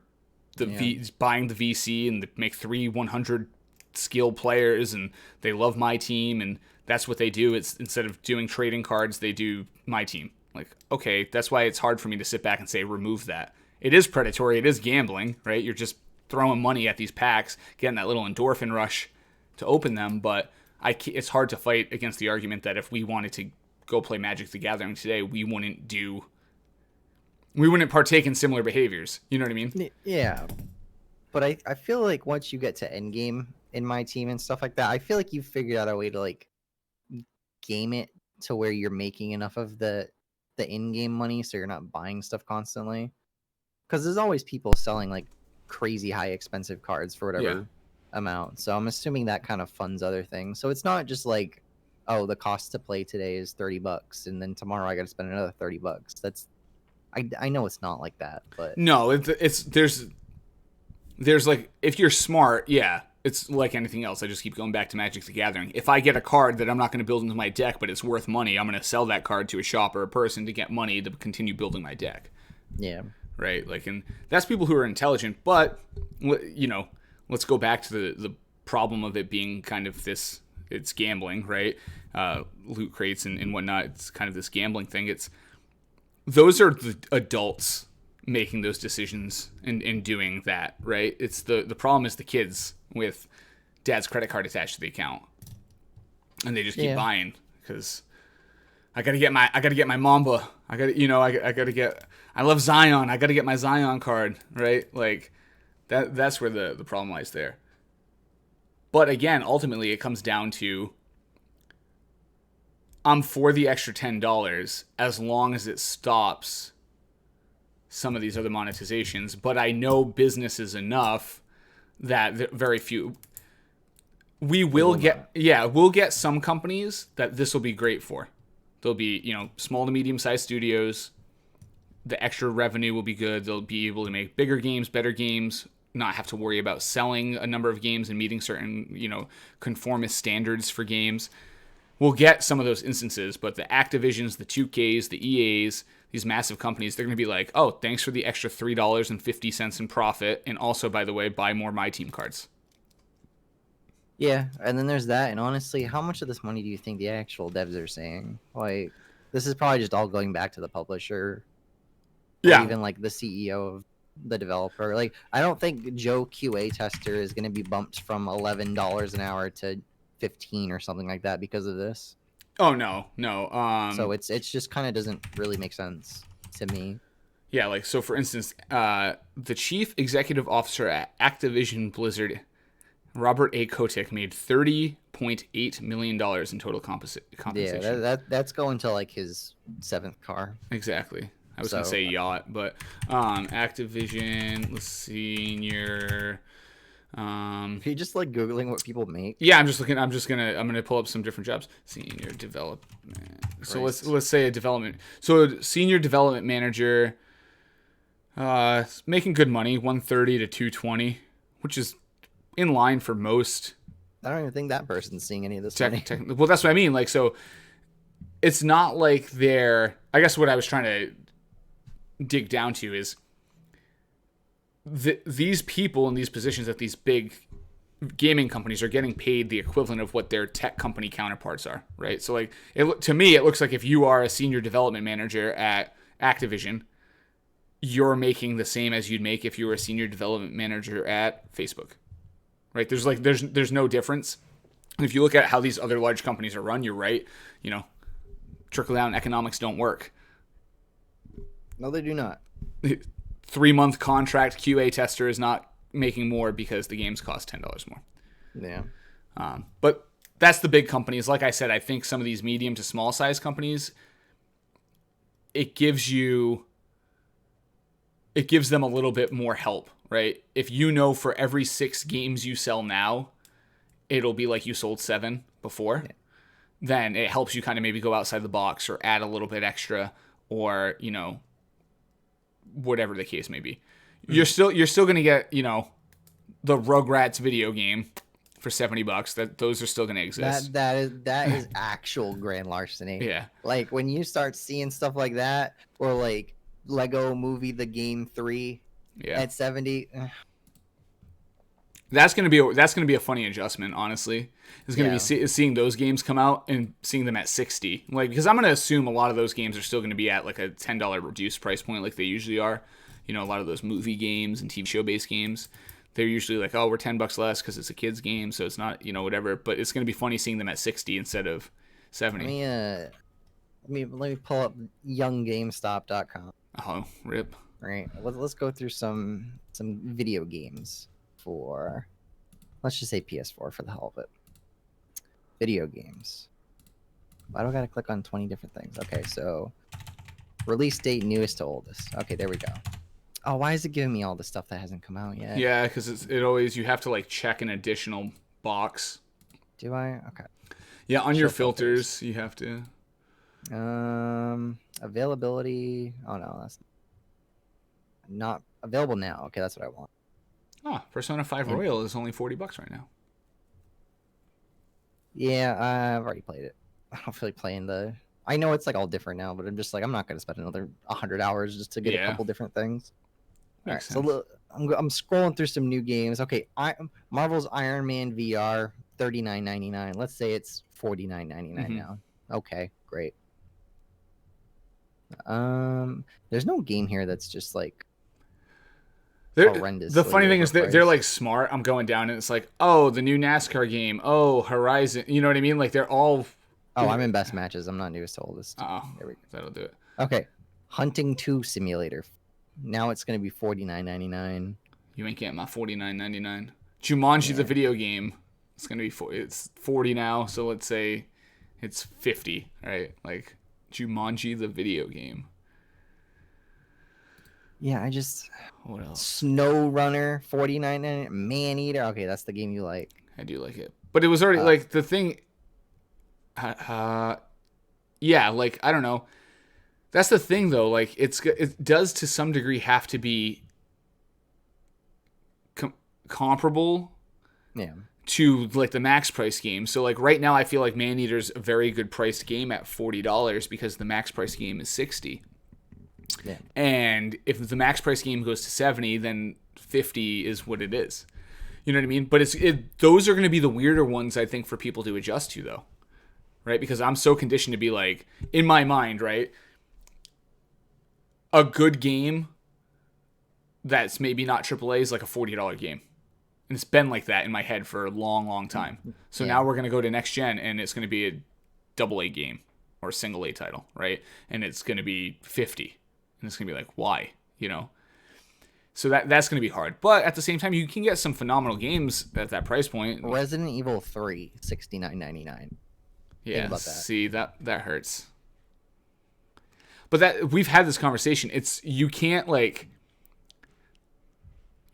buying the VC and make 100 skill players, and they love my team, and that's what they do. It's instead of doing trading cards, they do my team. Like, okay, that's why it's hard for me to sit back and say remove that. It is predatory. It is gambling, right? You're just throwing money at these packs, getting that little endorphin rush to open them. But it's hard to fight against the argument that if we wanted to go play Magic the Gathering today, we wouldn't partake in similar behaviors. You know what I mean? Yeah. But I feel like once you get to endgame in my team and stuff like that, I feel like you've figured out a way to like game it to where you're making enough of the in-game money so you're not buying stuff constantly. Because there's always people selling like crazy high expensive cards for whatever amount. So I'm assuming that kind of funds other things. So it's not just like, oh, the cost to play today is $30 and then tomorrow I got to spend another $30. That's I know it's not like that, but no, it's there's like, if you're smart, it's like anything else. I just keep going back to Magic the Gathering. If I get a card that I'm not going to build into my deck, but it's worth money, I'm going to sell that card to a shop or a person to get money to continue building my deck. Yeah. Right? Like, and that's people who are intelligent, but, you know, let's go back to the problem of it being kind of this, it's gambling, right? Loot crates and whatnot. It's kind of this gambling thing. Those are the adults making those decisions and doing that, right? It's the problem is the kids with dad's credit card attached to the account, and they just keep buying because I gotta get my Mamba. I love Zion. I gotta get my Zion card, right? Like that's where the problem lies there. But again, ultimately, it comes down to I'm for the extra $10 as long as it stops some of these other monetizations. But I know businesses enough that very few. We'll get some companies that this will be great for. There'll be, small to medium-sized studios. The extra revenue will be good. They'll be able to make bigger games, better games, not have to worry about selling a number of games and meeting certain, conformist standards for games. We'll get some of those instances, but the Activisions, the 2Ks, the EAs, these massive companies, they're going to be like, oh, thanks for the extra $3.50 in profit, and also, by the way, buy more My Team cards. Yeah, and then there's that, and honestly, how much of this money do you think the actual devs are saying? Like, this is probably just all going back to the publisher. Or even, like, the CEO of the developer. Like, I don't think Joe QA tester is going to be bumped from $11 an hour to 15 or something like that because of this. Oh, no. So it's just kind of doesn't really make sense to me. Yeah, like, so for instance, the chief executive officer at Activision Blizzard, Robert A. Kotick, made $30.8 million in total compensation. Yeah, that's going to like his 7th car. Exactly. I was going to say yacht, but Activision, let's see, senior. Are you just like Googling what people make? Yeah, I'm gonna pull up some different jobs. Senior development. So let's say a development. So senior development manager, making good money, 130 to 220, which is in line for most. I don't even think that person's seeing any of this money. Well, that's what I mean. Like, so it's not like they're. I guess what I was trying to dig down to is these people in these positions at these big gaming companies are getting paid the equivalent of what their tech company counterparts are, right? So, like, to me, it looks like if you are a senior development manager at Activision, you're making the same as you'd make if you were a senior development manager at Facebook, right? There's no difference. And if you look at how these other large companies are run, you're right. Trickle-down economics don't work. No, they do not. 3-month contract QA tester is not making more because the games cost $10 more. Yeah. But that's the big companies. Like I said, I think some of these medium to small size companies, it gives them a little bit more help, right? If for every 6 games you sell now, it'll be like you sold 7 before, then it helps you kind of maybe go outside the box or add a little bit extra, or, whatever the case may be. You're still going to get, the Rugrats video game for $70. Those are still going to exist. That is actual grand larceny. Yeah. Like when you start seeing stuff like that, or like Lego Movie the Game 3 at 70. That's gonna be a funny adjustment. Honestly, it's gonna be seeing those games come out and seeing them at 60. Like, because I'm gonna assume a lot of those games are still gonna be at like a $10 reduced price point, like they usually are. You know, a lot of those movie games and TV show based games, they're usually like, oh, we're $10 less because it's a kids game, so it's not, you know, whatever. But it's gonna be funny seeing them at 60 instead of 70. Let me pull up younggamestop.com. Oh, rip. Right. Let's go through some video games for, let's just say PS4 for the hell of it. Video games. Why do I gotta click on 20 different things? Okay, so release date, newest to oldest. Okay, there we go. Oh, why is it giving me all the stuff that hasn't come out yet? Yeah, because it always, you have to like check an additional box. Do I? Okay. Yeah, on your filters, you have to. Availability. Oh no, that's not available now. Okay, that's what I want. Persona 5 Royal is only $40 right now. Yeah, I've already played it. I don't feel like playing the. I know it's like all different now, but I'm just like, I'm not gonna spend another 100 hours just to get a couple different things. All right, so look, I'm scrolling through some new games. Okay, Marvel's Iron Man VR, $39.99. Let's say it's $49.99 now. Okay, great. There's no game here that's just like horrendous. The funny thing is they're like smart. I'm going down and it's like, oh, the new NASCAR game. Oh, Horizon. You know what I mean? Like they're all. Oh, I'm in best matches. I'm not newest to oldest. Oh, there we go. That'll do it. Okay, Hunting 2 Simulator. Now it's gonna be $49.99. You ain't getting my $49.99. Jumanji the video game. It's gonna be it's 40 now. So let's say it's 50, right? Like Jumanji the video game. Yeah, I just. What else? Snow Runner, $49.99. Man Eater. Okay, that's the game you like. I do like it, but it was already like the thing. Yeah, like I don't know. That's the thing though. Like it does to some degree have to be comparable. Yeah. To like the max price game. So like right now I feel like Man Eater's a very good priced game at $40 because the max price game is 60. Yeah. And if the max price game goes to 70, then 50 is what it is. You know what I mean? But those are going to be the weirder ones I think for people to adjust to though. Right? Because I'm so conditioned to be like in my mind, right? A good game that's maybe not AAA is like a $40 game. And it's been like that in my head for a long, long time. So now we're going to go to next gen and it's going to be a AA game or a single A title, right? And it's going to be 50. And it's going to be like, why? You know? So that's going to be hard. But at the same time, you can get some phenomenal games at that price point. Resident Evil 3, $69.99. Yeah, think about that. See, that hurts. But we've had this conversation. You can't like...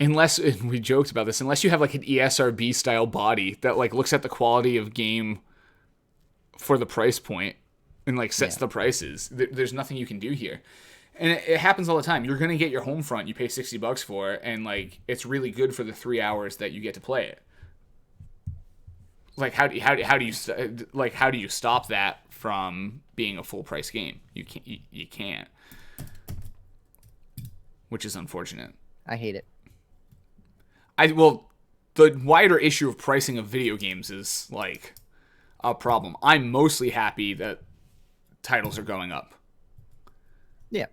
Unless, and we joked about this, unless you have like an ESRB style body that like looks at the quality of game for the price point and like sets the prices, there's nothing you can do here. And it happens all the time. You're going to get your home front you pay $60 for, and like it's really good for the 3 hours that you get to play it. Like how do you stop that from being a full price game? You can't. Which is unfortunate. I hate it. The wider issue of pricing of video games is like a problem. I'm mostly happy that titles are going up. Yeah.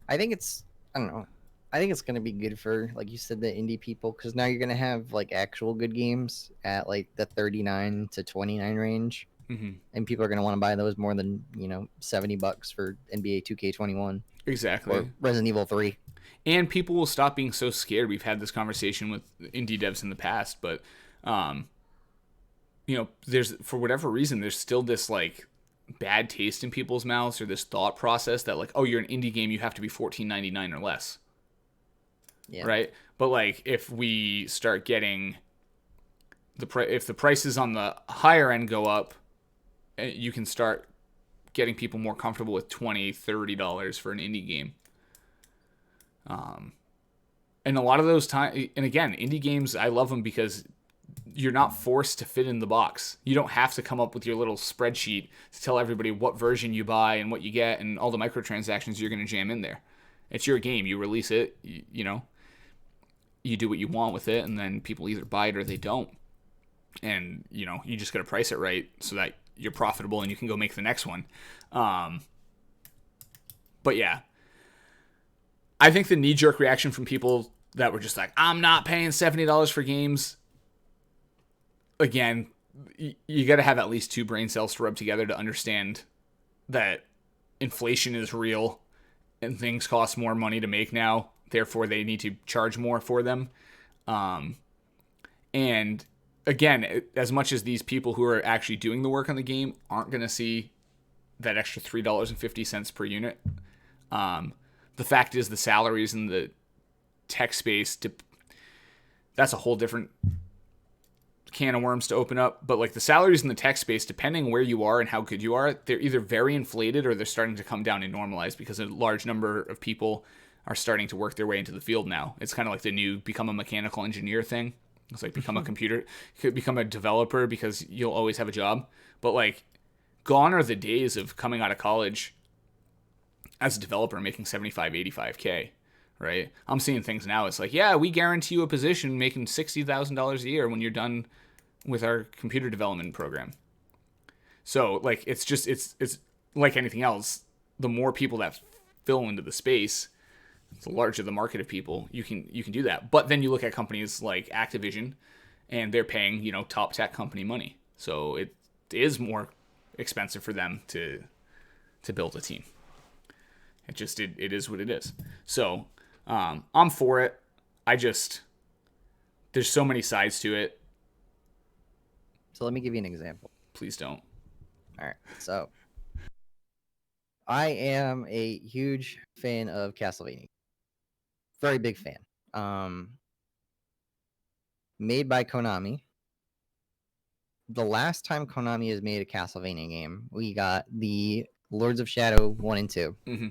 I think it's going to be good for, like you said, the indie people, because now you're going to have like actual good games at like the 39 to 29 range. Mm-hmm. And people are going to want to buy those more than, $70 for NBA 2K21. Exactly. Or Resident Evil 3. And people will stop being so scared. We've had this conversation with indie devs in the past, but, there's, for whatever reason, there's still this like bad taste in people's mouths or this thought process that like, oh, you're an indie game, you have to be $14.99 or less. Yeah. Right. But like, if we start getting if the prices on the higher end go up, you can start getting people more comfortable with $20, $30 for an indie game. And a lot of those times, and again, indie games, I love them because you're not forced to fit in the box. You don't have to come up with your little spreadsheet to tell everybody what version you buy and what you get and all the microtransactions you're going to jam in there. It's your game. You release it, you know, you do what you want with it, and then people either buy it or they don't. And, you know, you just got to price it right so that you're profitable and you can go make the next one. But yeah, I think the knee-jerk reaction from people that were just like, I'm not paying $70 for games. Again, you got to have at least two brain cells to rub together to understand that inflation is real and things cost more money to make now. Therefore, they need to charge more for them. And again, as much as these people who are actually doing the work on the game aren't going to see that extra $3.50 per unit, the fact is the salaries in the tech space, that's a whole different can of worms to open up. But like the salaries in the tech space, depending where you are and how good you are, they're either very inflated or they're starting to come down and normalize because a large number of people are starting to work their way into the field now. It's kind of like the new become a mechanical engineer thing. It's like become a computer, become a developer because you'll always have a job. But like gone are the days of coming out of college as a developer making 75, 85K, right? I'm seeing things now. It's like, yeah, we guarantee you a position making $60,000 a year when you're done with our computer development program. So like, it's like anything else. The more people that fill into the space, the larger the market of people, you can do that. But then you look at companies like Activision, and they're paying, you know, top tech company money. So it is more expensive for them to build a team. It is what it is. So I'm for it. There's so many sides to it. So let me give you an example. Please don't. All right. So I am a huge fan of Castlevania. Very big fan. Made by Konami. The last time Konami has made a Castlevania game, we got the Lords of Shadow 1 and 2. Mm-hmm.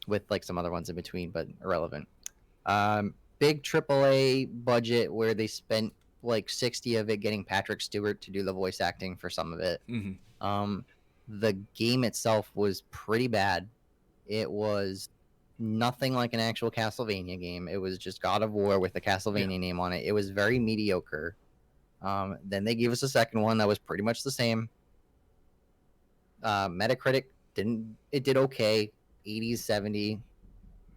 With like some other ones in between, but irrelevant. Big AAA budget where they spent like 60 of it getting Patrick Stewart to do the voice acting for some of it. Mm-hmm. The game itself was pretty bad. It was nothing like an actual Castlevania game. It was just God of War with the Castlevania name on it. It was very mediocre. Then they gave us a second one that was pretty much the same. Metacritic did okay. 80s, 70,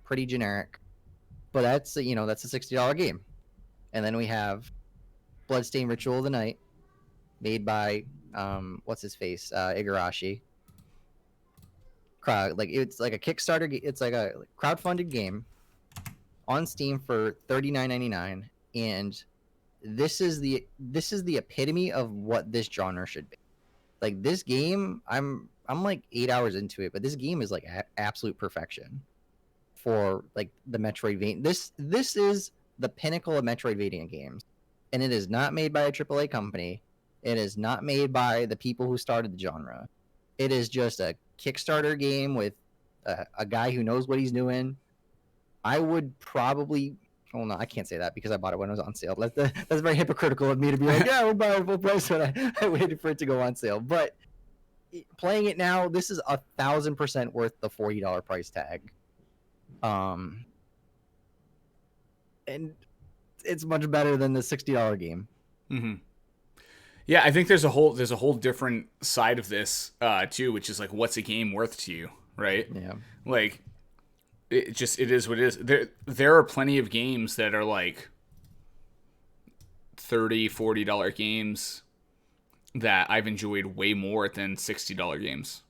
pretty generic. But that's a $60 game. And then we have Bloodstained Ritual of the Night, made by what's his face, Igarashi. Like it's like a Kickstarter. It's like a crowdfunded game on Steam for $39.99, and this is the epitome of what this genre should be. Like this game, I'm like 8 hours into it, but this game is like absolute perfection for like the Metroidvania. This is the pinnacle of Metroidvania games, and it is not made by a AAA company. It is not made by the people who started the genre. It is just a Kickstarter game with a guy who knows what he's doing. I would probably... Well, no, I can't say that because I bought it when it was on sale. That's very hypocritical of me to be like, yeah, we'll buy it full price, but I waited for it to go on sale. But playing it now, this is 1,000% worth the $40 price tag. And it's much better than the $60 game. Mm-hmm. Yeah, I think there's a whole different side of this too, which is like, what's a game worth to you, right? Yeah. Like, it is what it is. There are plenty of games that are like $30, $40 games that I've enjoyed way more than $60 games.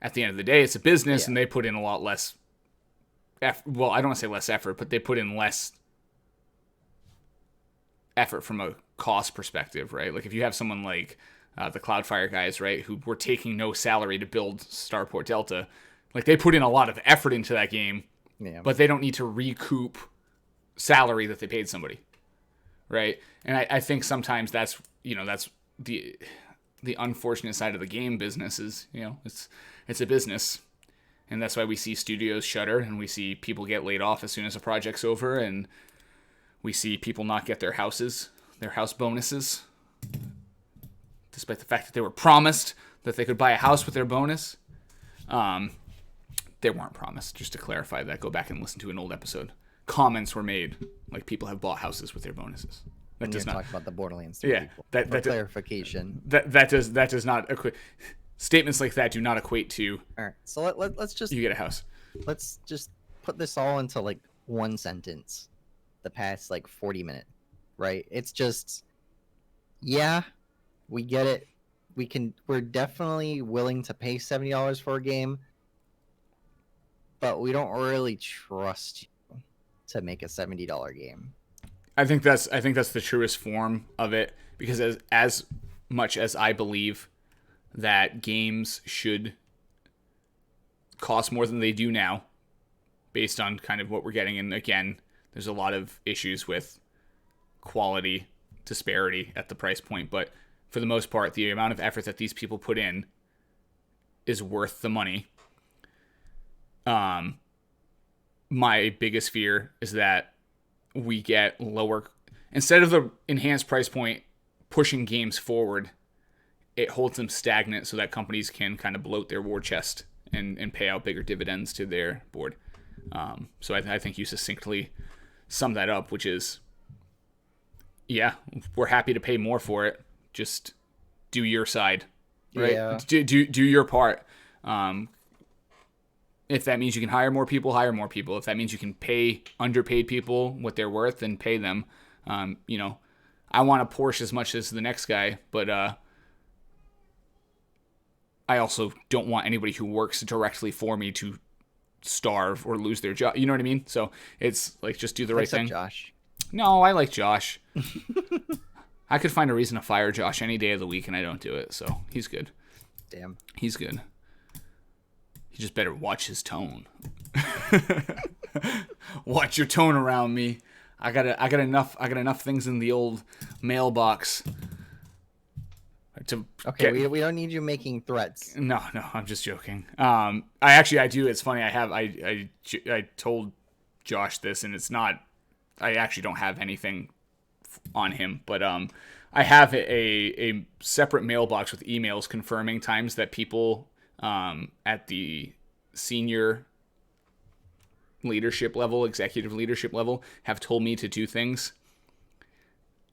At the end of the day, it's a business, and they put in a lot less well, I don't want to say less effort, but they put in less effort from a cost perspective, right? Like if you have someone like the Cloudfire guys, right, who were taking no salary to build Starport Delta, like they put in a lot of effort into that game, but they don't need to recoup salary that they paid somebody, right? And I think sometimes that's the unfortunate side of the game business is, it's a business, And that's why we see studios shutter, and we see people get laid off as soon as a project's over, and we see people not get their house bonuses, despite the fact that they were promised that they could buy a house with their bonus. They weren't promised, just to clarify that. Go back and listen to an old episode. Comments were made, like people have bought houses with their bonuses. That does not talk about the Borderlands 3 people. That clarification. That does not equate. Statements like that do not equate to. All right, so let's just you get a house. Let's just put this all into like one sentence. The past like 40 minutes, right? It's just, yeah, we get it. We're definitely willing to pay $70 for a game, but we don't really trust you to make a $70 game. I think that's the truest form of it, because as much as I believe that games should cost more than they do now, based on kind of what we're getting, and again, there's a lot of issues with quality disparity at the price point, but for the most part, the amount of effort that these people put in is worth the money. My biggest fear is that we get lower, instead of the enhanced price point pushing games forward, it holds them stagnant so that companies can kind of bloat their war chest and pay out bigger dividends to their board. So I think you succinctly sum that up, which is, yeah, we're happy to pay more for it. Just do your side, right? Yeah. Do your part. If that means you can hire more people, hire more people. If that means you can pay underpaid people what they're worth, then pay them. I want a Porsche as much as the next guy, but I also don't want anybody who works directly for me to starve or lose their job. You know what I mean? So it's like, just do the right thing. Josh. No, I like Josh. I could find a reason to fire Josh any day of the week, and I don't do it. So he's good. Damn. He's good. He just better watch his tone. Watch your tone around me. I got enough things in the old mailbox to we don't need you making threats. No, I'm just joking. I do. It's funny. I told Josh this, and it's not. I actually don't have anything on him, but I have a separate mailbox with emails confirming times that people at the senior leadership level, executive leadership level, have told me to do things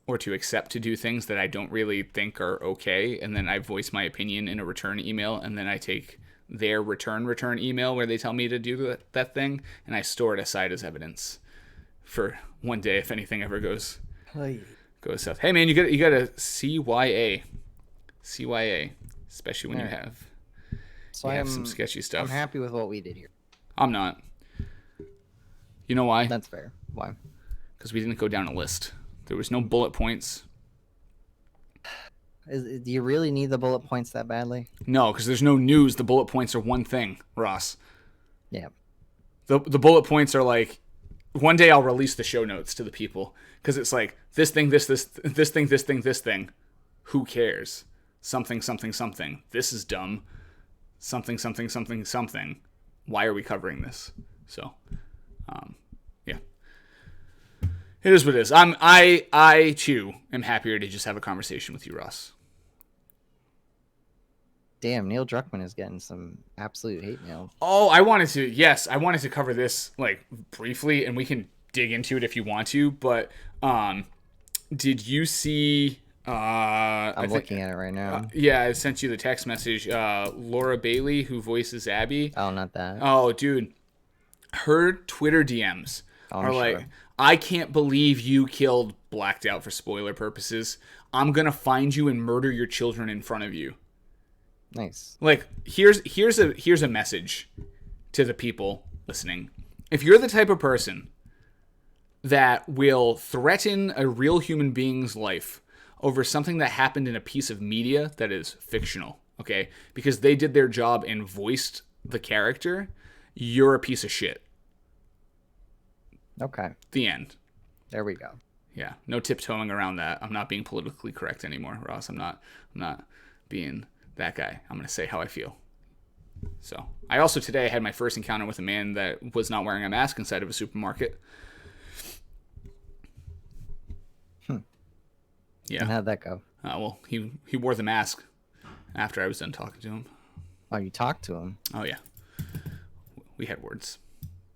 or to accept to do things that I don't really think are okay, and then I voice my opinion in a return email, and then I take their return email where they tell me to do that thing, and I store it aside as evidence for one day if anything ever goes south. Hey man, you got a CYA, especially when you have some sketchy stuff. I'm happy with what we did here. I'm not. You know why? That's fair. Why? Because we didn't go down a list. There was no bullet points. Do you really need the bullet points that badly? No, because there's no news. The bullet points are one thing, Ross. Yeah. The bullet points are like, one day I'll release the show notes to the people, because it's like, this thing, this thing. Who cares? Something. This is dumb. Something. Why are we covering this? So, yeah. It is what it is. I too am happier to just have a conversation with you, Ross. Damn, Neil Druckmann is getting some absolute hate mail. Oh, I wanted to cover this like briefly, and we can dig into it if you want to, but did you see I'm looking at it right now. Yeah, I sent you the text message. Laura Bailey, who voices Abby. Oh, not that. Oh, dude. Her Twitter DMs are like, I can't believe you killed, blacked out for spoiler purposes. I'm going to find you and murder your children in front of you. Nice. Like, here's a message to the people listening. If you're the type of person that will threaten a real human being's life over something that happened in a piece of media that is fictional, okay, because they did their job and voiced the character, you're a piece of shit. Okay. The end. There we go. Yeah, no tiptoeing around that. I'm not being politically correct anymore, Ross. I'm not being that guy. I'm going to say how I feel. So I also today had my first encounter with a man that was not wearing a mask inside of a supermarket. Yeah. And how'd that go? Well, he wore the mask after I was done talking to him. Oh, you talked to him? Oh yeah, we had words.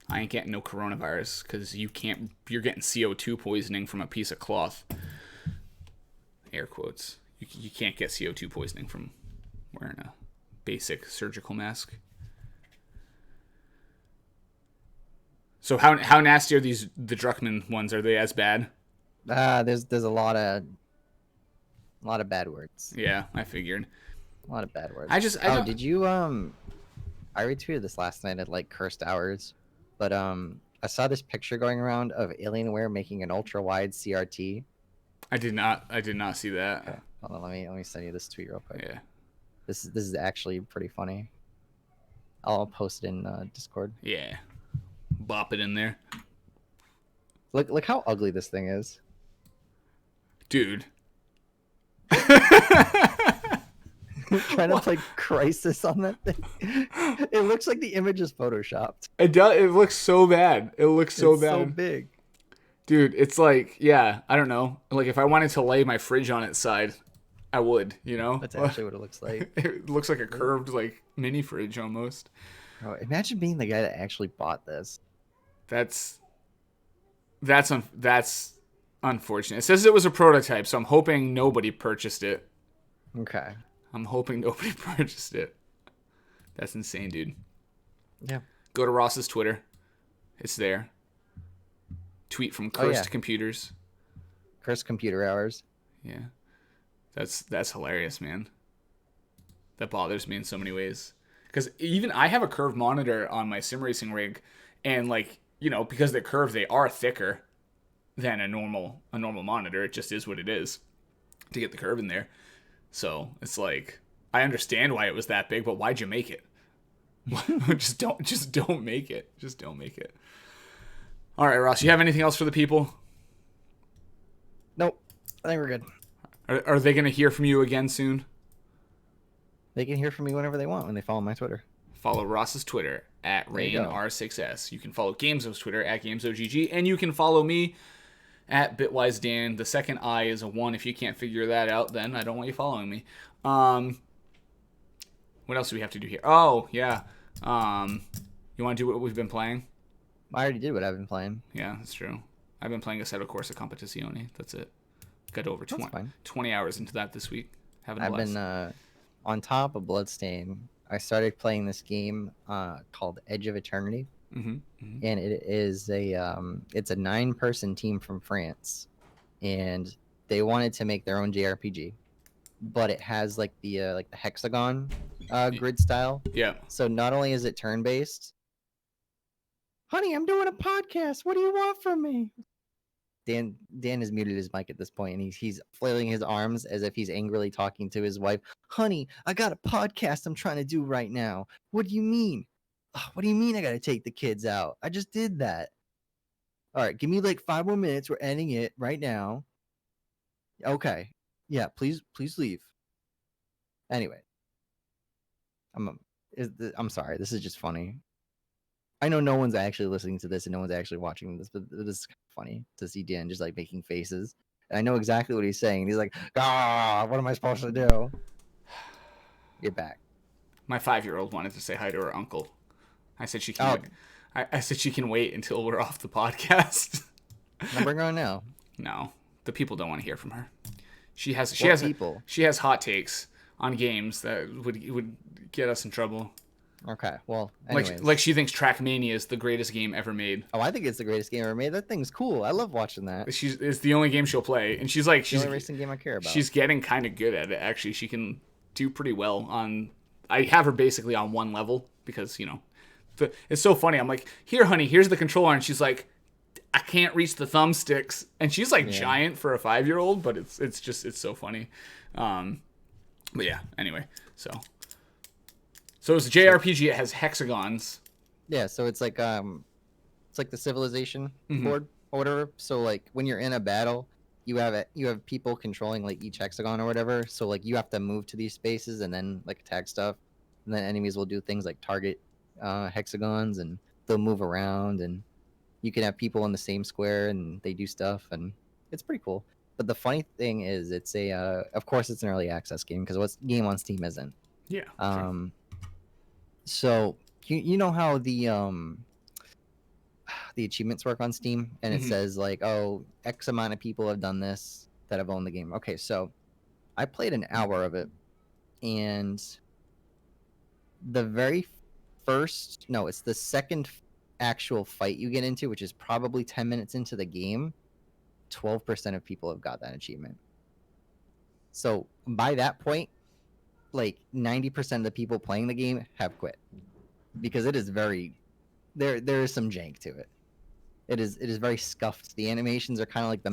I ain't getting no coronavirus because you can't. You're getting CO2 poisoning from a piece of cloth. Air quotes. You can't get CO2 poisoning from wearing a basic surgical mask. So how nasty are the Druckmann ones? Are they as bad? There's a lot of bad words. Yeah, I figured. A lot of bad words. Did you I retweeted this last night at like cursed hours, but I saw this picture going around of Alienware making an ultra wide CRT. I did not see that. Okay. Hold on, let me send you this tweet real quick. Yeah. This is actually pretty funny. I'll post it in Discord. Yeah. Bop it in there. Look how ugly this thing is. Dude. Trying to play Crisis on that thing. It looks like the image is photoshopped. It does. It looks so bad. It looks so it's bad. So big. Dude, it's like, yeah, I don't know. Like if I wanted to lay my fridge on its side, I would, you know? That's actually what it looks like. It looks like a curved like mini fridge almost. Oh, imagine being the guy that actually bought this. That's unfortunate. It says it was a prototype, so I'm hoping nobody purchased it. Okay. I'm hoping nobody purchased it. That's insane, dude. Yeah. Go to Ross's Twitter. It's there. Tweet from Cursed Computers. Cursed Computer Hours. Yeah. That's hilarious, man. That bothers me in so many ways. Because even I have a curved monitor on my sim racing rig, and like, you know, because they're curved, they are thicker than a normal monitor. It just is what it is to get the curve in there. So it's like, I understand why it was that big, but why'd you make it? just don't make it. Just don't make it. All right, Ross, you have anything else for the people? Nope. I think we're good. Are they going to hear from you again soon? They can hear from me whenever they want when they follow my Twitter. Follow Ross's Twitter at RainR6S. You can follow Gamezo's Twitter at GamezoGG. And you can follow me at BitwiseDan. The second I is a 1. If you can't figure that out, then I don't want you following me. What else do we have to do here? Oh, yeah. You want to do what we've been playing? I already did what I've been playing. Yeah, that's true. I've been playing Assetto Corsa Competizione. That's it. Got over 20 hours into that this week. I've been on top of Bloodstain. I started playing this game called Edge of Eternity. And it is it's a 9-person team from France, and they wanted to make their own JRPG, but it has like the hexagon grid style. Yeah. So not only is it turn based. Honey, I'm doing a podcast. What do you want from me? Dan has muted his mic at this point, and he's flailing his arms as if he's angrily talking to his wife. Honey, I got a podcast I'm trying to do right now. What do you mean? What do you mean I got to take the kids out? I just did that. All right, give me like 5 more minutes. We're ending it right now. Okay. Yeah, please leave. Anyway. I'm sorry. This is just funny. I know no one's actually listening to this and no one's actually watching this, but it is funny to see Dan just like making faces. And I know exactly what he's saying. He's like, what am I supposed to do? Get back. My 5-year-old wanted to say hi to her uncle. I said she can. I said she can wait until we're off the podcast. I'll bring her on now. No, the people don't want to hear from her. She has hot takes on games that would get us in trouble. Okay, well, anyways. Like she thinks Trackmania is the greatest game ever made. Oh, I think it's the greatest game ever made. That thing's cool. I love watching that. It's the only game she'll play, and she's the only racing game I care about. She's getting kind of good at it. Actually, she can do pretty well on. I have her basically on 1 level because it's so funny. I'm like, here, honey, here's the controller, and she's like, I can't reach the thumbsticks, and she's like giant for a 5-year-old, but it's so funny. But yeah, anyway, so it's a JRPG. It has hexagons. Yeah, so it's like the Civilization board or whatever. So like when you're in a battle, you have people controlling like each hexagon or whatever. So like you have to move to these spaces and then like attack stuff. and then enemies will do things like target hexagons, and they'll move around, and you can have people in the same square and they do stuff, and it's pretty cool. But the funny thing is, it's of course, it's an early access game because what's game on Steam isn't. Yeah. Sure. So you know how the achievements work on Steam, and it says like, oh, X amount of people have done this that have owned the game. Okay, so I played an hour of it, and the very first, no, it's the second actual fight you get into, which is probably 10 minutes into the game, 12% of people have got that achievement. So by that point, like 90% of the people playing the game have quit, because it is very there is some jank to it. It is very scuffed. The animations are kind of like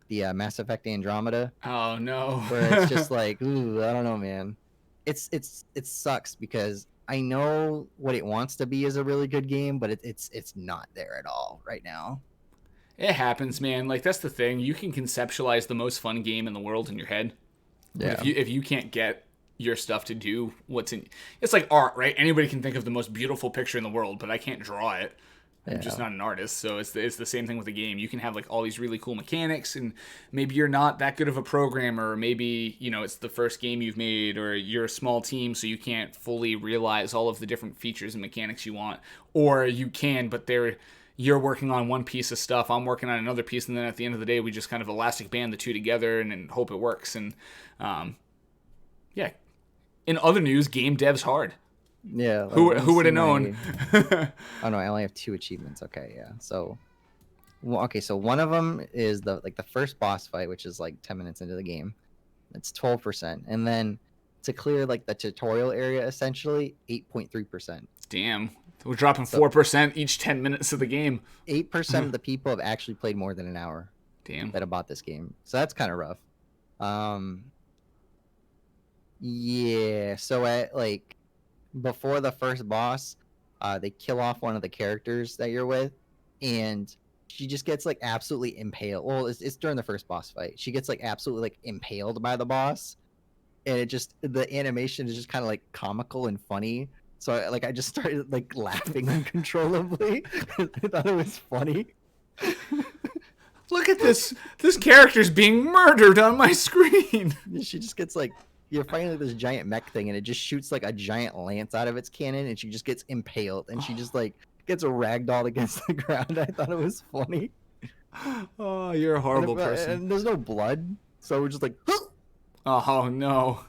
the Mass Effect Andromeda. Oh no. Where it's just like, ooh, I don't know, man. It sucks because I know what it wants to be is a really good game, but it's not there at all right now. It happens, man. Like, that's the thing. You can conceptualize the most fun game in the world in your head. Yeah. But if you can't get your stuff to do what's in, it's like art, right? Anybody can think of the most beautiful picture in the world, but I can't draw it. I'm just not an artist. So it's the same thing with the game. You can have like all these really cool mechanics, and maybe you're not that good of a programmer, or maybe, you know, it's the first game you've made, or you're a small team, so you can't fully realize all of the different features and mechanics you want. Or you can, but you're working on one piece of stuff, I'm working on another piece, and then at the end of the day, we just kind of elastic band the two together and hope it works. And yeah. In other news, game dev's hard. Yeah. Who would have known? Oh no, I only have 2 achievements. Okay, yeah. So, so one of them is the first boss fight, which is like 10 minutes into the game. It's 12%, and then to clear like the tutorial area, essentially 8.3%. Damn, we're dropping 4% each 10 minutes of the game. 8% of the people have actually played more than an hour. Damn. That have bought this game, so that's kind of rough. Yeah. So at like before the first boss, they kill off one of the characters that you're with, and she just gets like absolutely impaled. Well, it's during the first boss fight. She gets like absolutely like impaled by the boss, and the animation is just kind of like comical and funny. So I just started like laughing uncontrollably. I thought it was funny. Look at this! This character's being murdered on my screen. She just gets like, you're fighting like this giant mech thing, and it just shoots like a giant lance out of its cannon, and she just gets impaled, and she just like gets ragdolled against the ground. I thought it was funny. Oh, you're a horrible person. And there's no blood, so we're just like, oh no,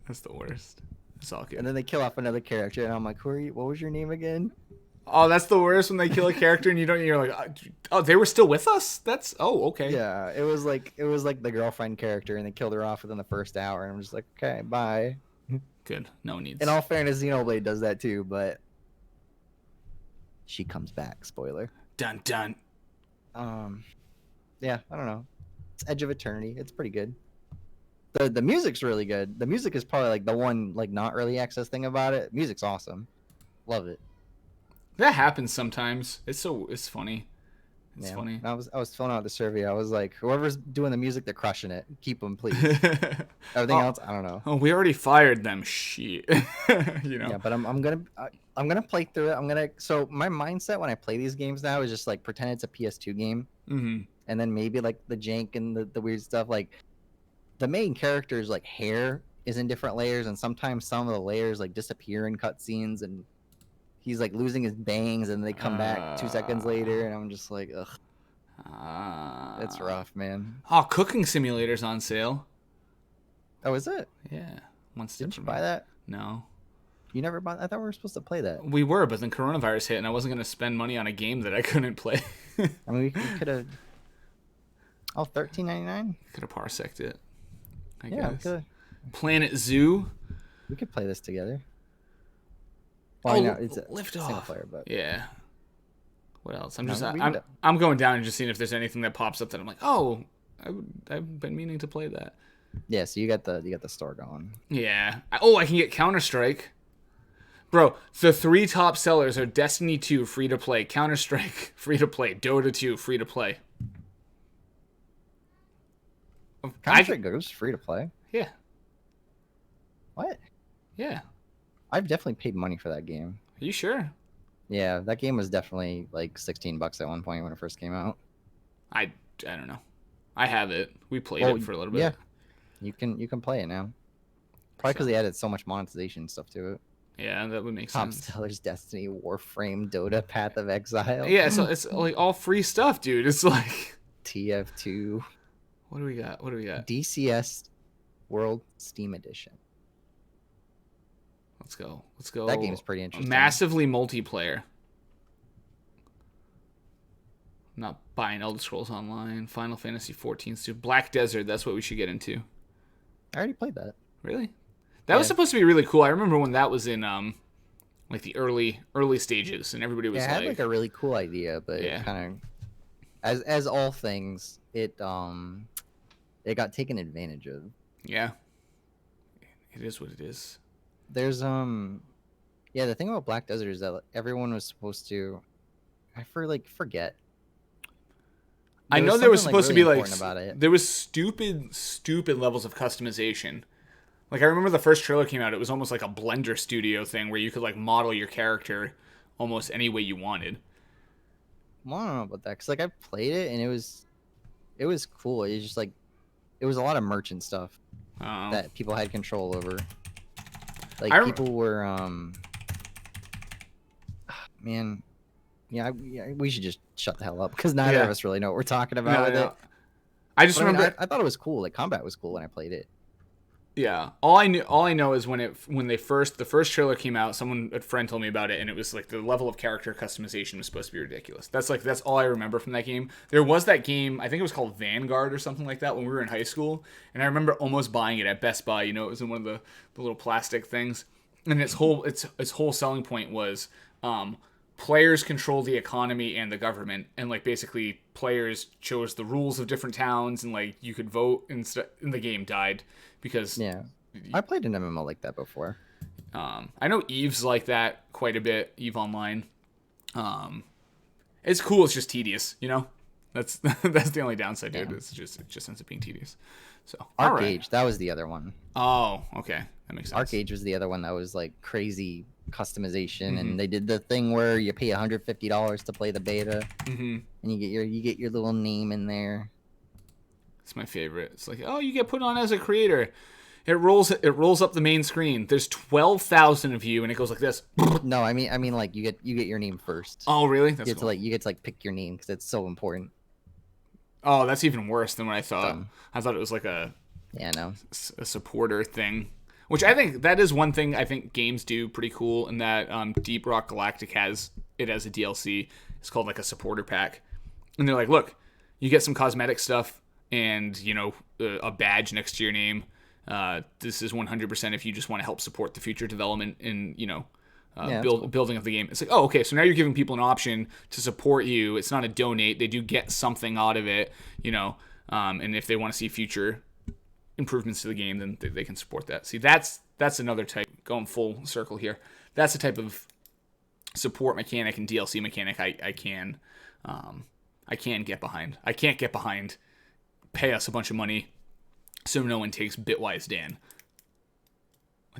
that's the worst. It's all good. And then they kill off another character, and I'm like, who are you? What was your name again? Oh, that's the worst when they kill a character and you're like, oh, they were still with us? That's, oh, okay. Yeah, it was like the girlfriend character, and they killed her off within the first hour, and I'm just like, okay, bye. Good, no needs. In all fairness, Xenoblade does that too, but she comes back. Spoiler. Dun dun. Yeah, I don't know. It's Edge of Eternity. It's pretty good. The music's really good. The music is probably like the one like not early access thing about it. Music's awesome. Love it. That happens sometimes. It's funny. It's funny. I was filling out the survey. I was like, whoever's doing the music, they're crushing it. Keep them, please. Everything else, I don't know. Oh, we already fired them. Shit. You know. Yeah, but I'm gonna play through it. So my mindset when I play these games now is just like pretend it's a PS2 game, and then maybe like the jank and the weird stuff. Like the main character's like hair is in different layers, and sometimes some of the layers like disappear in cutscenes, and he's like losing his bangs, and they come back 2 seconds later, and I'm just like, ugh. It's rough, man. Oh, Cooking Simulator's on sale. Oh, is it? Yeah. Didn't you buy that? No. You never bought? I thought we were supposed to play that. We were, but then coronavirus hit, and I wasn't going to spend money on a game that I couldn't play. I mean, we could have. Oh, $13.99. Could have parseced it. I guess. Could. Planet Zoo. We could play this together. Well, no, it's lift single off. player, but yeah. What else? I'm going down and just seeing if there's anything that pops up that I'm like, oh, I've been meaning to play that. Yeah, so you got the store going. Yeah. I can get Counter-Strike. Bro, the 3 top sellers are Destiny 2 free to play, Counter-Strike free to play, Dota 2 free to play. Counter-Strike goes free to play. Yeah. What? Yeah. I've definitely paid money for that game. Are you sure? Yeah, that game was definitely like $16 at one point when it first came out. I don't know. I have it. We played Well, it for a little yeah, bit. you can play it now. Probably because they added so much monetization stuff to it. Yeah, that would make Top sense. sellers, Destiny, Warframe, Dota, Path of Exile. Yeah, so it's like all free stuff, dude. It's like TF2. What do we got? DCS World Steam Edition. Let's go. That game's pretty interesting. Massively multiplayer. I'm not buying Elder Scrolls Online. Final Fantasy 14 Black Desert. That's what we should get into. I already played that. Really? That was supposed to be really cool. I remember when that was in like the early stages, and everybody was it had like a really cool idea, but it kind of, as all things, it got taken advantage of. Yeah. It is what it is. There's the thing about Black Desert is that everyone was supposed to, forget. I know there was supposed to be like there was stupid levels of customization. Like I remember the first trailer came out, it was almost like a Blender Studio thing where you could like model your character almost any way you wanted. Well, I don't know about that because like I played it and it was cool. It was just like it was a lot of merchant stuff that people had control over. Like people were man, yeah, we should just shut the hell up because neither of us really know what we're talking about with it. I just remember I thought it was cool. Like combat was cool when I played it. Yeah, all I know is when the first trailer came out, a friend told me about it, and it was like the level of character customization was supposed to be ridiculous. That's all I remember from that game. There was that game, I think it was called Vanguard or something like that when we were in high school, and I remember almost buying it at Best Buy. You know, it was in one of the little plastic things, and its whole selling point was players control the economy and the government, and like basically players chose the rules of different towns, and like you could vote, and the game died. Because I played an MMO like that before. I know Eve's like that quite a bit. Eve Online. It's cool. It's just tedious. You know, that's the only downside to it. It just ends up being tedious. So Arcade, that was the other one. Oh, okay, that makes sense. Arcade was the other one that was like crazy customization, and they did the thing where you pay $150 to play the beta, and you get your little name in there. It's my favorite. It's like, oh, you get put on as a creator. It rolls up the main screen. There's 12,000 of you, and it goes like this. No, I mean like you get your name first. Oh, really? That's cool. You get to pick your name because it's so important. Oh, that's even worse than what I thought. I thought it was like a supporter thing, which I think that is one thing I think games do pretty cool. And that Deep Rock Galactic has it as a DLC. It's called like a supporter pack, and they're like, look, you get some cosmetic stuff. And, you know, a badge next to your name. This is 100% if you just want to help support the future development and, you know, building of the game. It's like, oh, okay, so now you're giving people an option to support you. It's not a donate. They do get something out of it, you know. And if they want to see future improvements to the game, then they can support that. See, that's another type, going full circle here. That's the type of support mechanic and DLC mechanic I can get behind. I can't get behind pay us a bunch of money so no one takes Bitwise Dan.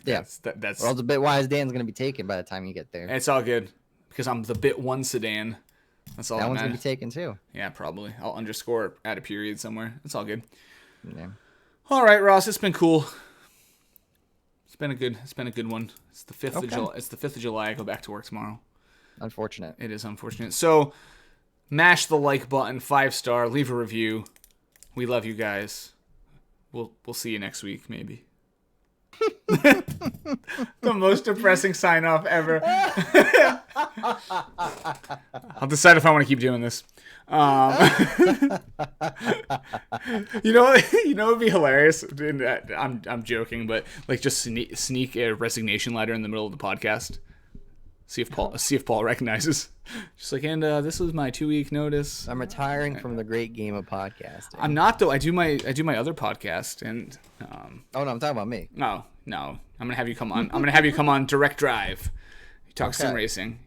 That's well, the Bitwise Dan's gonna be taken by the time you get there. It's all good because I'm the Bit One sedan. That's all. That one's gonna be taken too. Yeah, probably. I'll underscore add a period somewhere. It's all good. Yeah. All right, Ross. It's been cool. It's been a good one. It's the 5th of July. It's the 5th of July. I go back to work tomorrow. Unfortunate. It is unfortunate. So, mash the like button, 5-star, leave a review. We love you guys. We'll see you next week, maybe. The most depressing sign off ever. I'll decide if I want to keep doing this. You know, it'd be hilarious. I'm joking, but like just sneak a resignation letter in the middle of the podcast. See if Paul recognizes. Just like, and this was my 2-week notice. I'm retiring from the great game of podcasting. I'm not though. I do my other podcast, and oh no, I'm talking about me. No, I'm gonna have you come on. I'm gonna have you come on Direct Drive. You talk sim racing.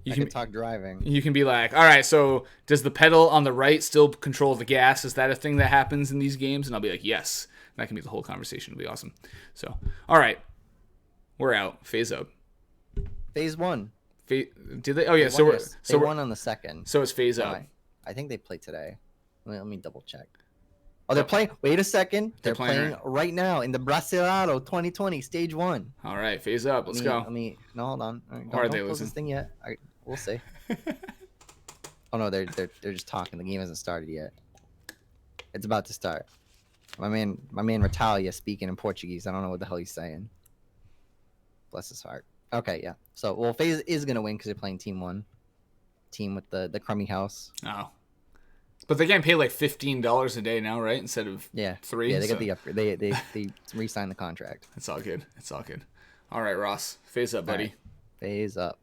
You can talk driving. You can be like, all right, so does the pedal on the right still control the gas? Is that a thing that happens in these games? And I'll be like, yes. And that can be the whole conversation. It'll be awesome. So, all right. We're out. Phase up. Phase 1. Did they? Oh yeah. They won on the 2nd. So it's phase up. I think they play today. Let me double check. Oh, they're playing. Wait a second. They're playing right now in the Brasileiro 2020 Stage 1. All right, phase up. Let's go. No, hold on. Or are they close losing? this thing yet? We'll see. Oh no, they're just talking. The game hasn't started yet. It's about to start. My man Ratalia speaking in Portuguese. I don't know what the hell he's saying. Bless his heart. Okay, yeah. So, well, FaZe is gonna win because they're playing Team 1, team with the crummy house. Oh, but they can't pay like $15 a day now, right? Instead of $3. Yeah, they got the upgrade. They re-signed the contract. It's all good. It's all good. All right, Ross, phase up, buddy. Right. Phase up.